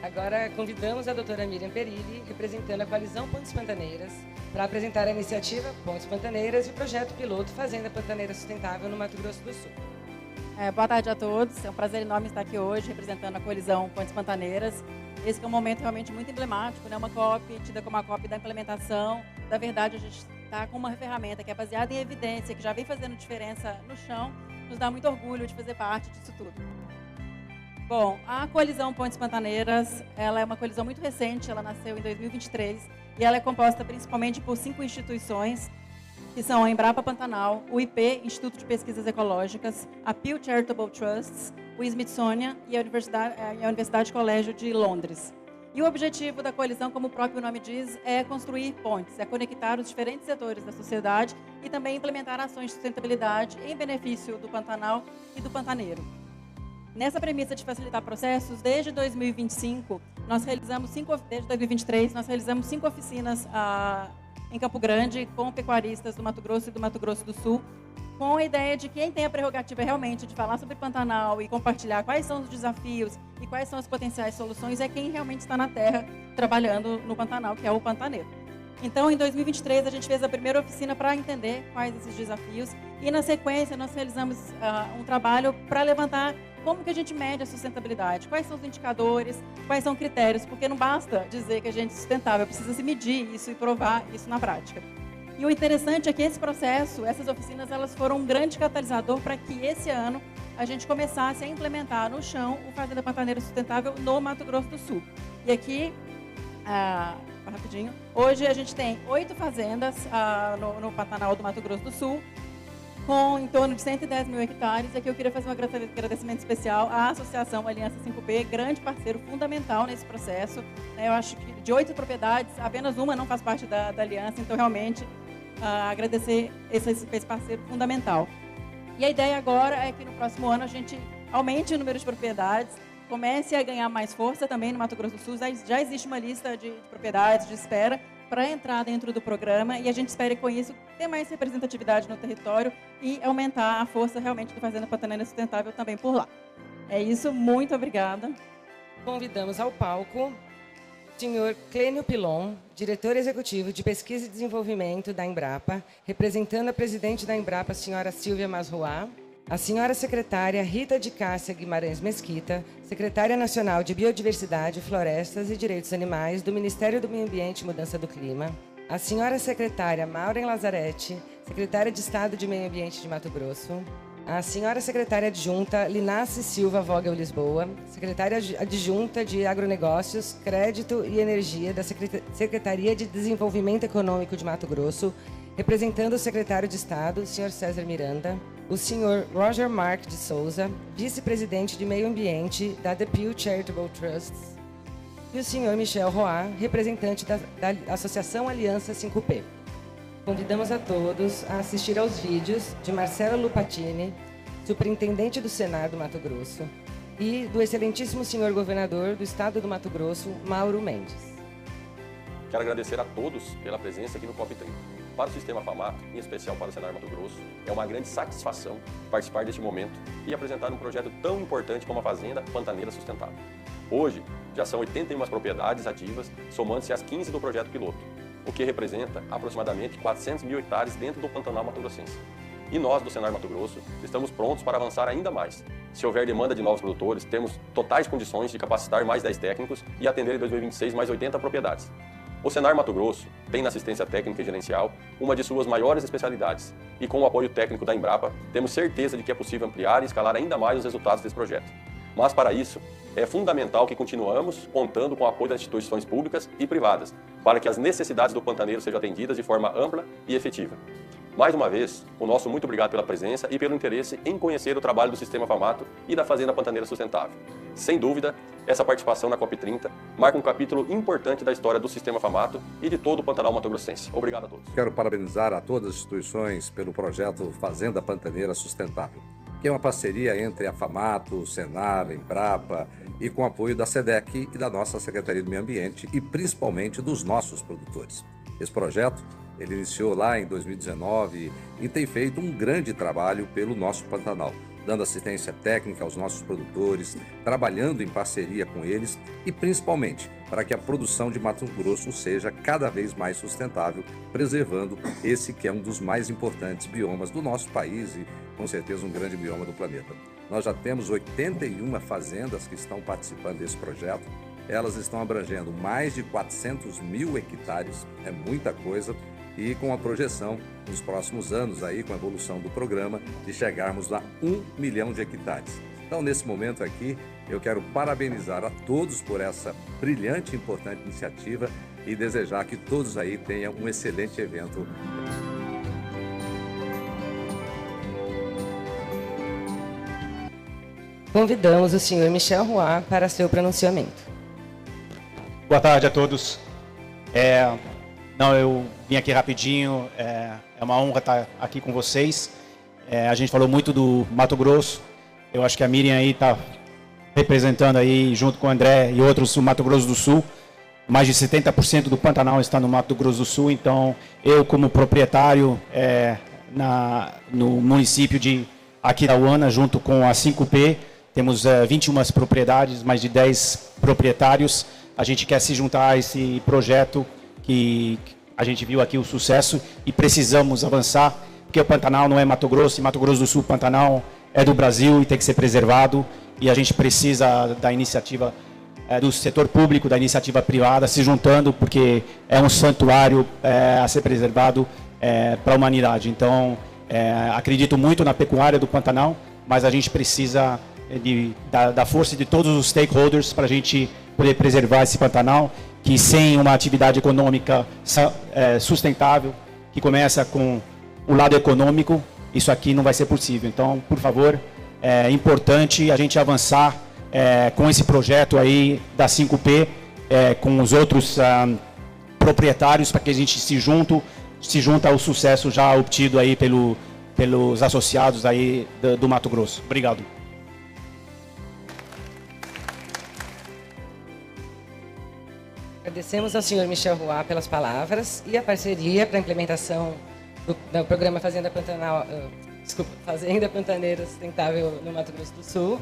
Agora convidamos a doutora Miriam Perilli, representando a Coalizão Pontes Pantaneiras, para apresentar a iniciativa Pontes Pantaneiras e o projeto piloto Fazenda Pantaneira Sustentável no Mato Grosso do Sul. Boa tarde a todos, é um prazer enorme estar aqui hoje representando a Coalizão Pontes Pantaneiras. Esse que é um momento realmente muito emblemático, né? Uma COP tida como a COP da implementação. Na verdade, a gente está com uma ferramenta que é baseada em evidência, que já vem fazendo diferença no chão. Nos dá muito orgulho de fazer parte disso tudo. Bom, a Coalizão Pontes Pantaneiras, ela é uma coalizão muito recente, ela nasceu em 2023 e ela é composta principalmente por 5 instituições, que são a Embrapa Pantanal, o IP, Instituto de Pesquisas Ecológicas, a Pew Charitable Trusts, o Smithsonian e a Universidade Colégio de Londres. E o objetivo da coalizão, como o próprio nome diz, é construir pontes, é conectar os diferentes setores da sociedade e também implementar ações de sustentabilidade em benefício do Pantanal e do pantaneiro. Nessa premissa de facilitar processos, desde 2025, desde 2023, nós realizamos 5 oficinas em Campo Grande com pecuaristas do Mato Grosso e do Mato Grosso do Sul, com a ideia de quem tem a prerrogativa realmente de falar sobre Pantanal e compartilhar quais são os desafios e quais são as potenciais soluções é quem realmente está na terra trabalhando no Pantanal, que é o pantaneiro. Então, em 2023, a gente fez a primeira oficina para entender quais esses desafios e, na sequência, nós realizamos um trabalho para levantar como que a gente mede a sustentabilidade, quais são os indicadores, quais são os critérios, porque não basta dizer que a gente é sustentável, precisa se medir isso e provar isso na prática. E o interessante é que esse processo, essas oficinas, elas foram um grande catalisador para que esse ano a gente começasse a implementar no chão o Fazenda Pantaneira Sustentável no Mato Grosso do Sul. E aqui, rapidinho, hoje a gente tem 8 fazendas no Pantanal do Mato Grosso do Sul, com em torno de 110 mil hectares. Aqui eu queria fazer um agradecimento especial à Associação Aliança 5P, grande parceiro fundamental nesse processo. Eu acho que de 8 propriedades, apenas uma não faz parte da aliança, então realmente agradecer esse parceiro fundamental. E a ideia agora é que no próximo ano a gente aumente o número de propriedades, comece a ganhar mais força também no Mato Grosso do Sul. Já existe uma lista de propriedades de espera para entrar dentro do programa e a gente espera com isso ter mais representatividade no território e aumentar a força realmente do Fazenda Pantaneira Sustentável também por lá. É isso, muito obrigada. Convidamos ao palco o senhor Clênio Pilon, diretor executivo de Pesquisa e Desenvolvimento da Embrapa, representando a presidente da Embrapa, a senhora Silvia Masruá, a senhora secretária Rita de Cássia Guimarães Mesquita, secretária nacional de Biodiversidade, Florestas e Direitos Animais do Ministério do Meio Ambiente e Mudança do Clima, a senhora secretária Maureen Lazzaretti, secretária de Estado de Meio Ambiente de Mato Grosso, a senhora secretária adjunta Linace Silva Vogel Lisboa, secretária adjunta de Agronegócios, Crédito e Energia da Secretaria de Desenvolvimento Econômico de Mato Grosso, representando o secretário de Estado, senhor César Miranda, o senhor Roger Mark de Souza, vice-presidente de Meio Ambiente da The Pew Charitable Trusts, e o senhor Michel Roy, representante da Associação Aliança 5P. Convidamos a todos a assistir aos vídeos de Marcelo Lupatini, superintendente do Senar do Mato Grosso, e do excelentíssimo senhor governador do Estado do Mato Grosso, Mauro Mendes. Quero agradecer a todos pela presença aqui no COP30. Para o Sistema FAMAT, em especial para o Senar Mato Grosso, é uma grande satisfação participar deste momento e apresentar um projeto tão importante como a Fazenda Pantaneira Sustentável. Hoje, já são 81 propriedades ativas, somando-se às 15 do projeto piloto, o que representa aproximadamente 400 mil hectares dentro do Pantanal mato-grossense. E nós, do Senar Mato Grosso, estamos prontos para avançar ainda mais. Se houver demanda de novos produtores, temos totais condições de capacitar mais 10 técnicos e atender em 2026 mais 80 propriedades. O Senar Mato Grosso tem na assistência técnica e gerencial uma de suas maiores especialidades e com o apoio técnico da Embrapa, temos certeza de que é possível ampliar e escalar ainda mais os resultados desse projeto. Mas para isso, é fundamental que continuamos contando com o apoio das instituições públicas e privadas, para que as necessidades do pantaneiro sejam atendidas de forma ampla e efetiva. Mais uma vez, o nosso muito obrigado pela presença e pelo interesse em conhecer o trabalho do Sistema FAMAT e da Fazenda Pantaneira Sustentável. Sem dúvida, essa participação na COP30 marca um capítulo importante da história do Sistema FAMAT e de todo o Pantanal mato-grossense. Obrigado a todos. Quero parabenizar a todas as instituições pelo projeto Fazenda Pantaneira Sustentável, que é uma parceria entre a FAMAT, o Senar, a Embrapa e com o apoio da SEDEC e da nossa Secretaria do Meio Ambiente e principalmente dos nossos produtores. Esse projeto ele iniciou lá em 2019 e tem feito um grande trabalho pelo nosso Pantanal, dando assistência técnica aos nossos produtores, trabalhando em parceria com eles e principalmente para que a produção de Mato Grosso seja cada vez mais sustentável, preservando esse que é um dos mais importantes biomas do nosso país e com certeza um grande bioma do planeta. Nós já temos 81 fazendas que estão participando desse projeto. Elas estão abrangendo mais de 400 mil hectares, é muita coisa, e com a projeção nos próximos anos, aí, com a evolução do programa, de chegarmos a 1 milhão de hectares. Então, nesse momento aqui, eu quero parabenizar a todos por essa brilhante e importante iniciativa e desejar que todos aí tenham um excelente evento. Convidamos o senhor Michel Roy para seu pronunciamento. Boa tarde a todos. Eu vim aqui rapidinho, é uma honra estar aqui com vocês. A gente falou muito do Mato Grosso, eu acho que a Miriam aí está representando aí, junto com o André e outros, o Mato Grosso do Sul. Mais de 70% do Pantanal está no Mato Grosso do Sul, então eu, como proprietário no município de Aquidauana, junto com a 5P, temos 21 propriedades, mais de 10 proprietários. A gente quer se juntar a esse projeto que a gente viu aqui o sucesso e precisamos avançar, porque o Pantanal não é Mato Grosso, e Mato Grosso do Sul, Pantanal é do Brasil e tem que ser preservado, e a gente precisa da iniciativa do setor público, da iniciativa privada, se juntando, porque é um santuário a ser preservado para a humanidade. Então, acredito muito na pecuária do Pantanal, mas a gente precisa da força de todos os stakeholders para a gente poder preservar esse Pantanal, que sem uma atividade econômica sustentável, que começa com o lado econômico, isso aqui não vai ser possível. Então, por favor, é importante a gente avançar com esse projeto aí da 5P, com os outros proprietários, para que a gente se junta ao sucesso já obtido aí pelos associados aí do Mato Grosso. Obrigado. Agradecemos ao senhor Michel Roy pelas palavras e a parceria para a implementação do programa Fazenda Pantaneira Sustentável no Mato Grosso do Sul.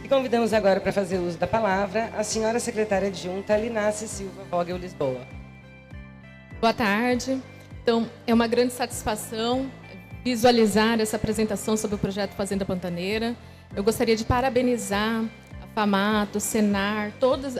E convidamos agora para fazer uso da palavra a senhora secretária adjunta Linácia Silva Vogel Lisboa. Boa tarde. Então, é uma grande satisfação visualizar essa apresentação sobre o projeto Fazenda Pantaneira. Eu gostaria de parabenizar a FAMAT, o Senar,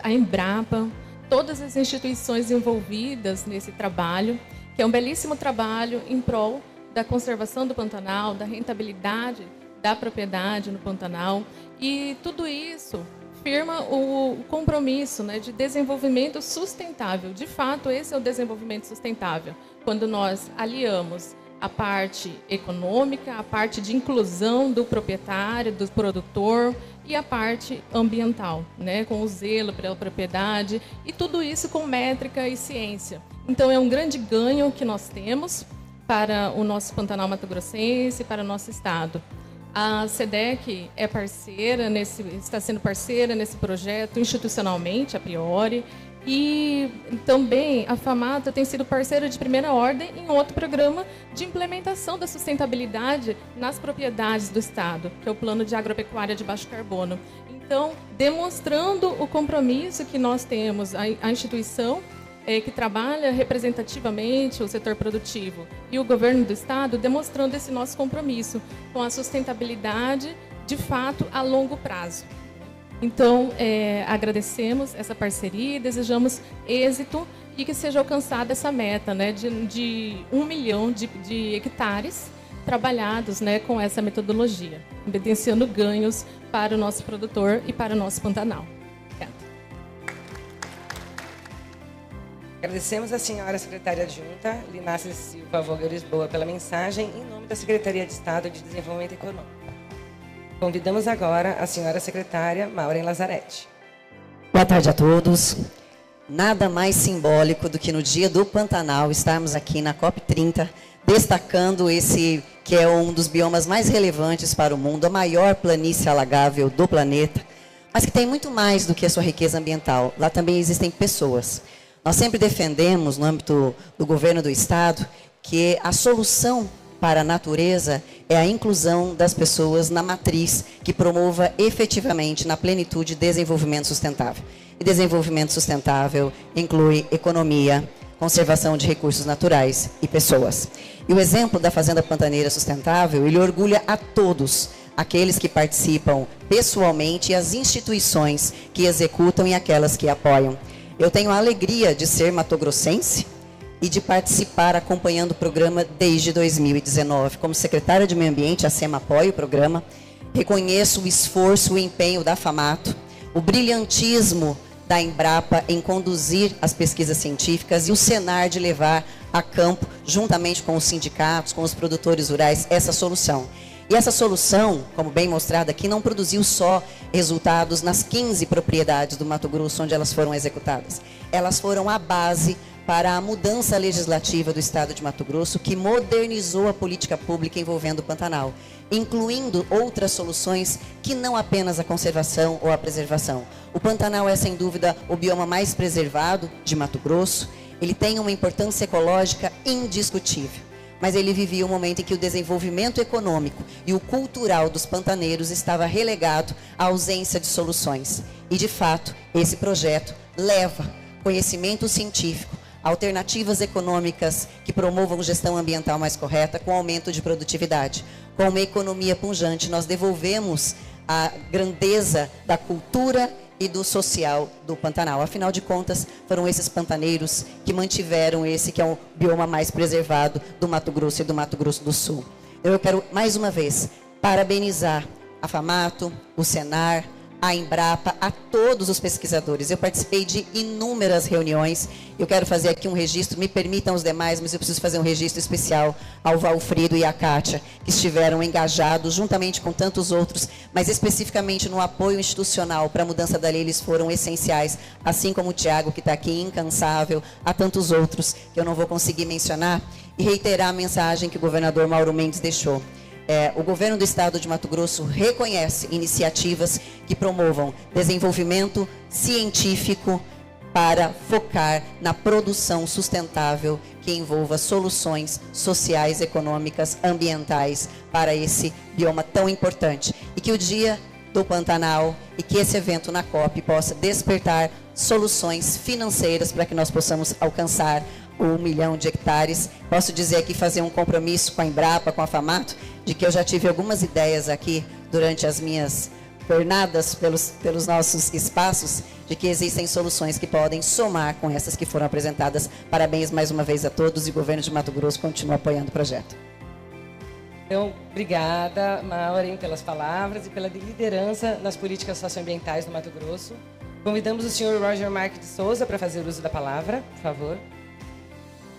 a Embrapa, todas as instituições envolvidas nesse trabalho, que é um belíssimo trabalho em prol da conservação do Pantanal, da rentabilidade da propriedade no Pantanal. E tudo isso firma o compromisso, né, de desenvolvimento sustentável. De fato, esse é o desenvolvimento sustentável, quando nós aliamos a parte econômica, a parte de inclusão do proprietário, do produtor e a parte ambiental, né, com o zelo pela propriedade, e tudo isso com métrica e ciência. Então, é um grande ganho que nós temos para o nosso Pantanal mato-grossense, para o nosso estado. A SEDEC é parceira está sendo parceira nesse projeto institucionalmente, a priori, e também a FAMAT tem sido parceira de primeira ordem em outro programa de implementação da sustentabilidade nas propriedades do Estado, que é o Plano de Agropecuária de Baixo Carbono. Então, demonstrando o compromisso que nós temos, a instituição que trabalha representativamente o setor produtivo e o governo do Estado, demonstrando esse nosso compromisso com a sustentabilidade, de fato, a longo prazo. Então, agradecemos essa parceria e desejamos êxito e que seja alcançada essa meta, né, de 1 milhão de hectares trabalhados, né, com essa metodologia, evidenciando ganhos para o nosso produtor e para o nosso Pantanal. Agradecemos à senhora secretária adjunta Linácia Silva Vogel Lisboa pela mensagem em nome da Secretaria de Estado de Desenvolvimento Econômico. Convidamos agora a senhora secretária Maureen Lazzaretti. Boa tarde a todos. Nada mais simbólico do que no dia do Pantanal estarmos aqui na COP30 destacando esse que é um dos biomas mais relevantes para o mundo, a maior planície alagável do planeta, mas que tem muito mais do que a sua riqueza ambiental. Lá também existem pessoas. Nós sempre defendemos, no âmbito do governo do Estado, que a solução para a natureza é a inclusão das pessoas na matriz que promova efetivamente, na plenitude, desenvolvimento sustentável. E desenvolvimento sustentável inclui economia, conservação de recursos naturais e pessoas. E o exemplo da Fazenda Pantaneira Sustentável, ele orgulha a todos, aqueles que participam pessoalmente e as instituições que executam e aquelas que apoiam. Eu tenho a alegria de ser matogrossense e de participar acompanhando o programa desde 2019. Como secretária de Meio Ambiente, a SEMA apoia o programa. Reconheço o esforço e o empenho da FAMAT, o brilhantismo da Embrapa em conduzir as pesquisas científicas e o Senar de levar a campo, juntamente com os sindicatos, com os produtores rurais, essa solução. E essa solução, como bem mostrada aqui, não produziu só resultados nas 15 propriedades do Mato Grosso onde elas foram executadas. Elas foram a base para a mudança legislativa do Estado de Mato Grosso, que modernizou a política pública envolvendo o Pantanal. incluindo outras soluções que não apenas a conservação ou a preservação. O Pantanal é, sem dúvida, o bioma mais preservado de Mato Grosso. Ele tem uma importância ecológica indiscutível, mas ele vivia um momento em que o desenvolvimento econômico e o cultural dos pantaneiros estava relegado à ausência de soluções. E, de fato, esse projeto leva conhecimento científico, alternativas econômicas que promovam gestão ambiental mais correta com aumento de produtividade. Com uma economia pujante, nós devolvemos a grandeza da cultura e do social do Pantanal. Afinal de contas, foram esses pantaneiros que mantiveram esse que é o bioma mais preservado do Mato Grosso e do Mato Grosso do Sul. Eu quero, mais uma vez, parabenizar a FAMATO, o Senar, a Embrapa, a todos os pesquisadores. Eu participei de inúmeras reuniões. Eu quero fazer aqui um registro, me permitam os demais, mas eu preciso fazer um registro especial ao Valfrido e à Kátia, que estiveram engajados, juntamente com tantos outros, mas especificamente no apoio institucional para a mudança da lei, eles foram essenciais, assim como o Tiago, que está aqui incansável, há tantos outros que eu não vou conseguir mencionar, e reiterar a mensagem que o governador Mauro Mendes deixou. O governo do estado de Mato Grosso reconhece iniciativas que promovam desenvolvimento científico para focar na produção sustentável que envolva soluções sociais, econômicas, ambientais para esse bioma tão importante. E que o Dia do Pantanal e que esse evento na COP possa despertar soluções financeiras para que nós possamos alcançar 1 milhão de hectares. Posso dizer aqui, fazer um compromisso com a Embrapa, com a FAMATO, de que eu já tive algumas ideias aqui durante as minhas jornadas pelos nossos espaços, de que existem soluções que podem somar com essas que foram apresentadas. Parabéns mais uma vez a todos, e o governo de Mato Grosso continua apoiando o projeto. Então, obrigada, Maureen, pelas palavras e pela liderança nas políticas socioambientais do Mato Grosso. Convidamos o senhor Roger Marques de Souza para fazer uso da palavra, por favor.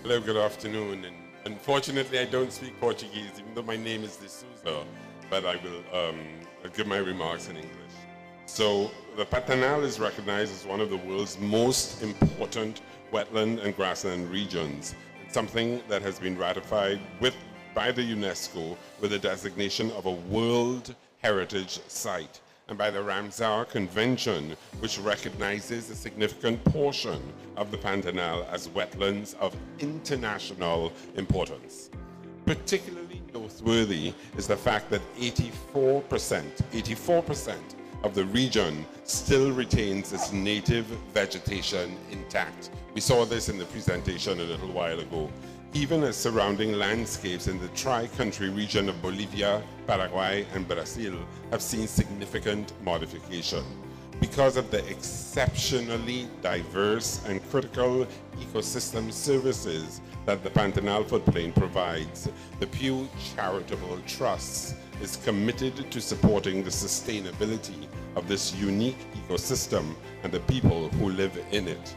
Hello, good afternoon. And unfortunately, I don't speak Portuguese, even though my name is De Souza, but I will give my remarks in English. So, the Pantanal is recognized as one of the world's most important wetland and grassland regions, something that has been ratified by the UNESCO with the designation of a World Heritage Site, and by the Ramsar Convention, which recognizes a significant portion of the Pantanal as wetlands of international importance. Particularly noteworthy is the fact that 84% of the region still retains its native vegetation intact. We saw this in the presentation a little while ago. Even as surrounding landscapes in the tri-country region of Bolivia, Paraguay, and Brazil have seen significant modification. Because of the exceptionally diverse and critical ecosystem services that the Pantanal floodplain provides, the Pew Charitable Trust is committed to supporting the sustainability of this unique ecosystem and the people who live in it.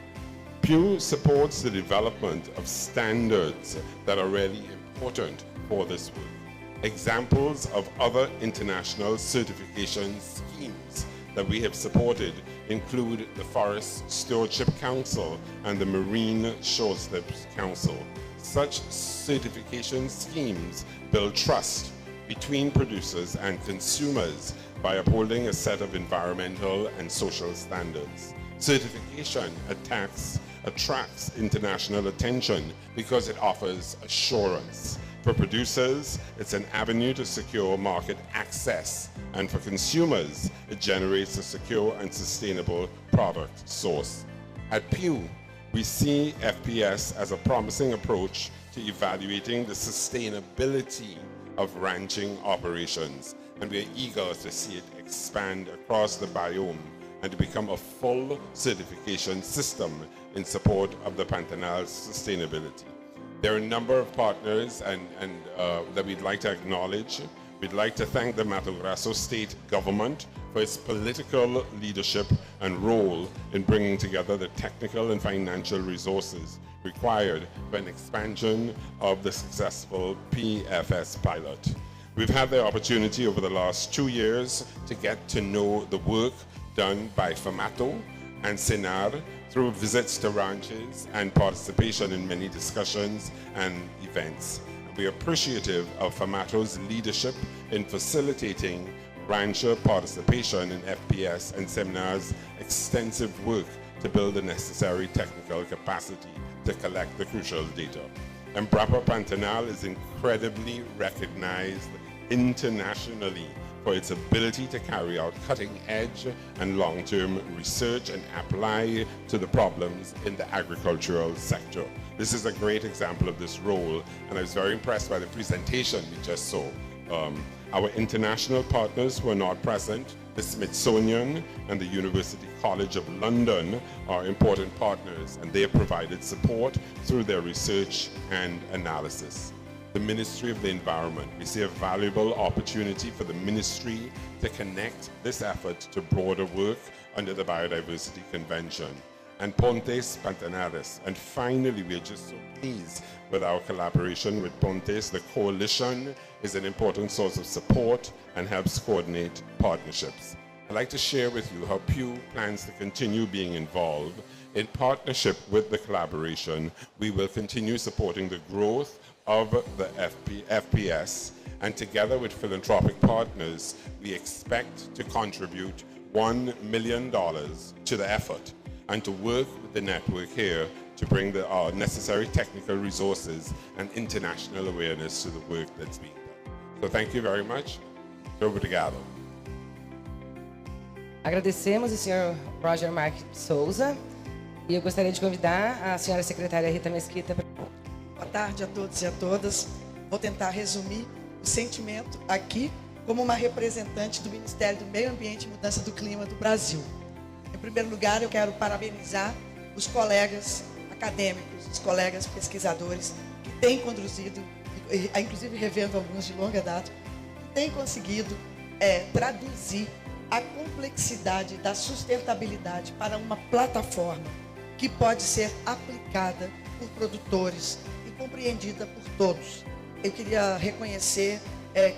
Pew supports the development of standards that are really important for this work. Examples of other international certification schemes that we have supported include the Forest Stewardship Council and the Marine Shoreslips Council. Such certification schemes build trust between producers and consumers by upholding a set of environmental and social standards. Certification attracts international attention because it offers assurance. For producers, it's an avenue to secure market access, and for consumers, it generates a secure and sustainable product source. At Pew, we see FPS as a promising approach to evaluating the sustainability of ranching operations, and we are eager to see it expand across the biome and to become a full certification system in support of the Pantanal's sustainability. There are a number of partners that we'd like to acknowledge. We'd like to thank the Mato Grosso state government for its political leadership and role in bringing together the technical and financial resources required for an expansion of the successful PFS pilot. We've had the opportunity over the last 2 years to get to know the work done by FAMATO and Senar through visits to ranches and participation in many discussions and events. We are appreciative of FAMATO's leadership in facilitating rancher participation in FPS and seminars extensive work to build the necessary technical capacity to collect the crucial data. Embrapa Pantanal is incredibly recognized internationally for its ability to carry out cutting-edge and long-term research and apply to the problems in the agricultural sector. This is a great example of this role, and I was very impressed by the presentation we just saw. Our international partners were not present. The Smithsonian and the University College of London are important partners, and they have provided support through their research and analysis. The Ministry of the Environment, we see a valuable opportunity for the ministry to connect this effort to broader work under the Biodiversity Convention. And Pontes Pantaneras. And finally, we are just so pleased with our collaboration with Pontes. The coalition is an important source of support and helps coordinate partnerships. I'd like to share with you how Pew plans to continue being involved. In partnership with the collaboration, we will continue supporting the growth of the FPS, and together with philanthropic partners, we expect to contribute $1 million to the effort and to work with the network here to bring the necessary technical resources and international awareness to the work that's being done. So thank you very much. Muito obrigado. Agradecemos o senhor Roger Mark Souza e eu gostaria de convidar a senhora secretária Rita Mesquita. Boa tarde a todos e a todas. Vou tentar resumir o sentimento aqui como uma representante do Ministério do Meio Ambiente e Mudança do Clima do Brasil. Em primeiro lugar, eu quero parabenizar os colegas acadêmicos, os colegas pesquisadores que têm conduzido, inclusive revendo alguns de longa data, que têm conseguido traduzir a complexidade da sustentabilidade para uma plataforma que pode ser aplicada por produtores e compreendida por todos. Eu queria reconhecer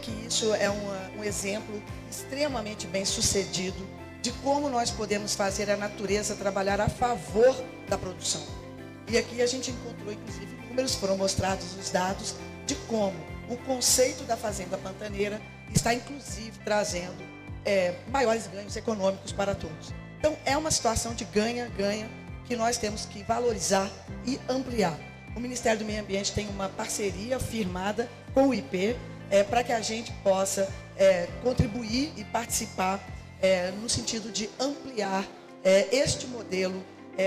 que isso é um exemplo extremamente bem sucedido de como nós podemos fazer a natureza trabalhar a favor da produção. E aqui a gente encontrou, inclusive, números, foram mostrados os dados de como o conceito da fazenda pantaneira está, inclusive, trazendo maiores ganhos econômicos para todos. Então, é uma situação de ganha-ganha que nós temos que valorizar e ampliar. O Ministério do Meio Ambiente tem uma parceria firmada com o IP para que a gente possa contribuir e participar no sentido de ampliar este modelo,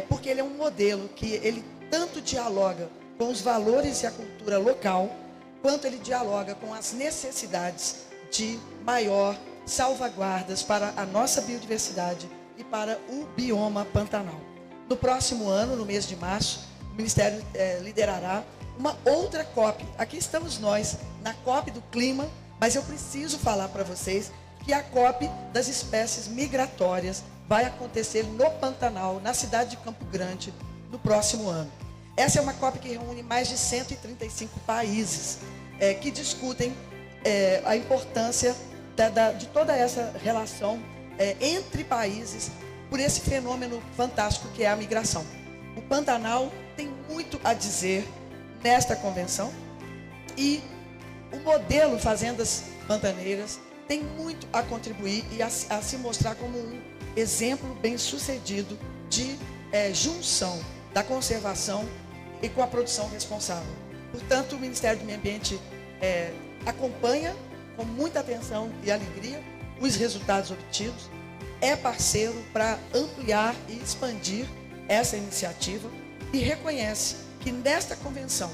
porque ele é um modelo que ele tanto dialoga com os valores e a cultura local, quanto ele dialoga com as necessidades de maior salvaguardas para a nossa biodiversidade e para o bioma Pantanal. No próximo ano, no mês de março, o Ministério liderará uma outra COP. Aqui estamos nós, na COP do Clima, mas eu preciso falar para vocês que a COP das espécies migratórias vai acontecer no Pantanal, na cidade de Campo Grande, no próximo ano. Essa é uma COP que reúne mais de 135 países que discutem a importância de toda essa relação entre países por esse fenômeno fantástico que é a migração. O Pantanal tem muito a dizer nesta convenção e o modelo Fazendas Pantaneiras tem muito a contribuir e a se mostrar como um exemplo bem-sucedido de junção da conservação e com a produção responsável. Portanto, o Ministério do Meio Ambiente acompanha com muita atenção e alegria os resultados obtidos, é parceiro para ampliar e expandir essa iniciativa e reconhece que nesta convenção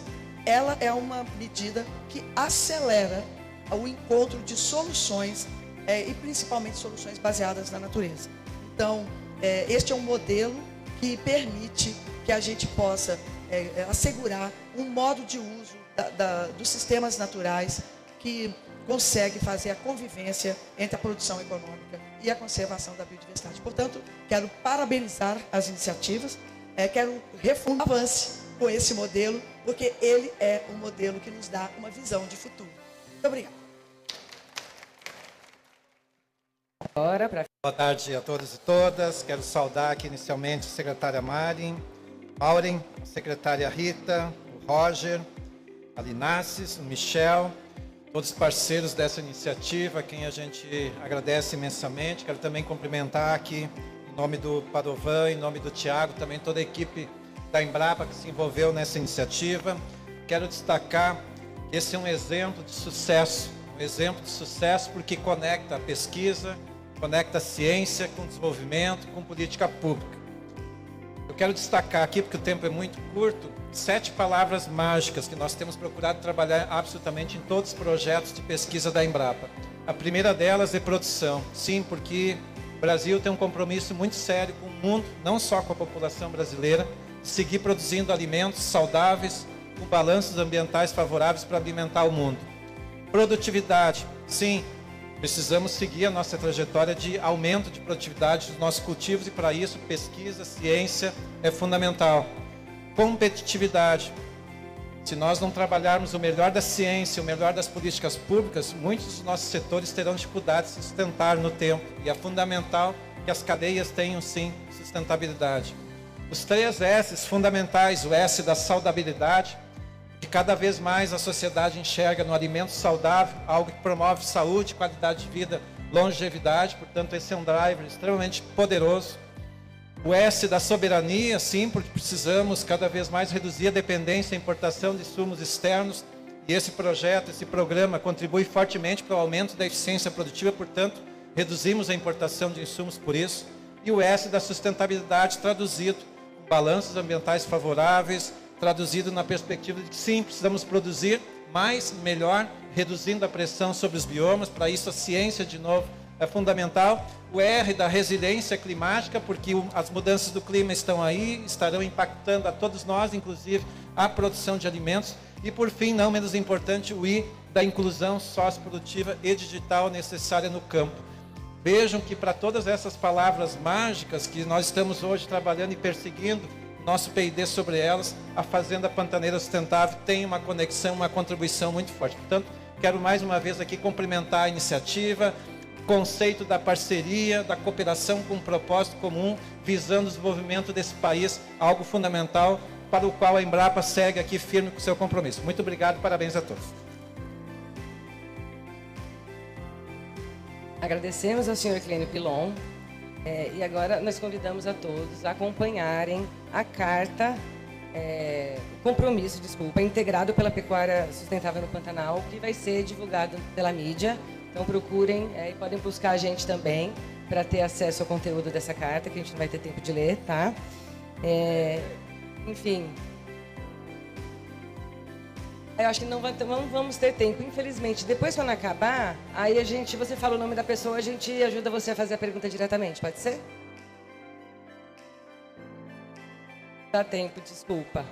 ela é uma medida que acelera o encontro de soluções e principalmente soluções baseadas na natureza. Então, este é um modelo que permite que a gente possa assegurar um modo de uso dos sistemas naturais que consegue fazer a convivência entre a produção econômica e a conservação da biodiversidade. Portanto, quero parabenizar as iniciativas, quero refundar o avance com esse modelo, porque ele é um modelo que nos dá uma visão de futuro. Muito obrigada. Boa tarde a todos e todas. Quero saudar aqui inicialmente a secretária Maureen, a secretária Rita, o Roger, a Linassis, o Michel, todos os parceiros dessa iniciativa, a quem a gente agradece imensamente. Quero também cumprimentar aqui, em nome do Padovan, em nome do Tiago, também toda a equipe da Embrapa que se envolveu nessa iniciativa. Quero destacar que esse é um exemplo de sucesso porque conecta a pesquisa, conecta a ciência com desenvolvimento, com política pública. Eu quero destacar aqui, porque o tempo é muito curto, 7 palavras mágicas que nós temos procurado trabalhar absolutamente em todos os projetos de pesquisa da Embrapa. A primeira delas é produção. Sim, porque o Brasil tem um compromisso muito sério com o mundo, não só com a população brasileira, de seguir produzindo alimentos saudáveis, com balanços ambientais favoráveis para alimentar o mundo. Produtividade. Sim, precisamos seguir a nossa trajetória de aumento de produtividade dos nossos cultivos e, para isso, pesquisa, ciência é fundamental. Competitividade. Se nós não trabalharmos o melhor da ciência, o melhor das políticas públicas, muitos dos nossos setores terão dificuldade de se sustentar no tempo. E é fundamental que as cadeias tenham, sim, sustentabilidade. Os 3 S's fundamentais, o S da saudabilidade, que cada vez mais a sociedade enxerga no alimento saudável, algo que promove saúde, qualidade de vida, longevidade, portanto esse é um driver extremamente poderoso. O S da soberania, sim, porque precisamos cada vez mais reduzir a dependência e importação de insumos externos, e esse projeto, esse programa contribui fortemente para o aumento da eficiência produtiva, portanto reduzimos a importação de insumos por isso. E o S da sustentabilidade traduzido em balanços ambientais favoráveis, traduzido na perspectiva de que sim, precisamos produzir mais, melhor, reduzindo a pressão sobre os biomas. Para isso a ciência, de novo, é fundamental. O R da resiliência climática, porque as mudanças do clima estão aí, estarão impactando a todos nós, inclusive a produção de alimentos. E por fim, não menos importante, o I da inclusão socioprodutiva e digital necessária no campo. Vejam que para todas essas palavras mágicas que nós estamos hoje trabalhando e perseguindo, nosso P&D sobre elas, a Fazenda Pantaneira Sustentável tem uma conexão, uma contribuição muito forte. Portanto, quero mais uma vez aqui cumprimentar a iniciativa, o conceito da parceria, da cooperação com um propósito comum, visando o desenvolvimento desse país, algo fundamental para o qual a Embrapa segue aqui firme com o seu compromisso. Muito obrigado, parabéns a todos. Agradecemos ao senhor Clênio Pilon. E agora nós convidamos a todos a acompanharem a carta, compromisso, integrado pela Pecuária Sustentável no Pantanal, que vai ser divulgado pela mídia. Então procurem e podem buscar a gente também para ter acesso ao conteúdo dessa carta, que a gente não vai ter tempo de ler, tá? Enfim, eu acho que não vamos ter tempo, infelizmente. Depois, quando acabar, aí você fala o nome da pessoa, a gente ajuda você a fazer a pergunta diretamente, pode ser? Dá tempo, desculpa.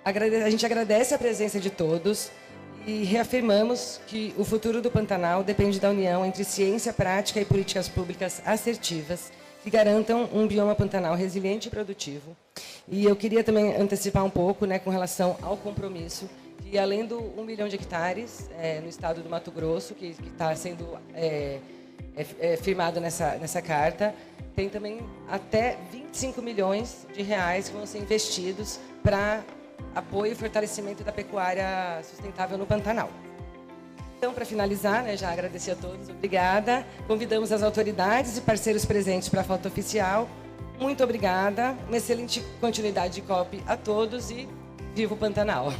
A gente agradece a presença de todos e reafirmamos que o futuro do Pantanal depende da união entre ciência, prática e políticas públicas assertivas que garantam um bioma pantanal resiliente e produtivo. E eu queria também antecipar um pouco, com relação ao compromisso, que além do 1 milhão de hectares no estado do Mato Grosso, que está sendo firmado nessa carta, tem também até 25 milhões de reais que vão ser investidos para apoio e fortalecimento da pecuária sustentável no Pantanal. Então, para finalizar, já agradecer a todos, obrigada. Convidamos as autoridades e parceiros presentes para a foto oficial. Muito obrigada, uma excelente continuidade de COP a todos e viva o Pantanal!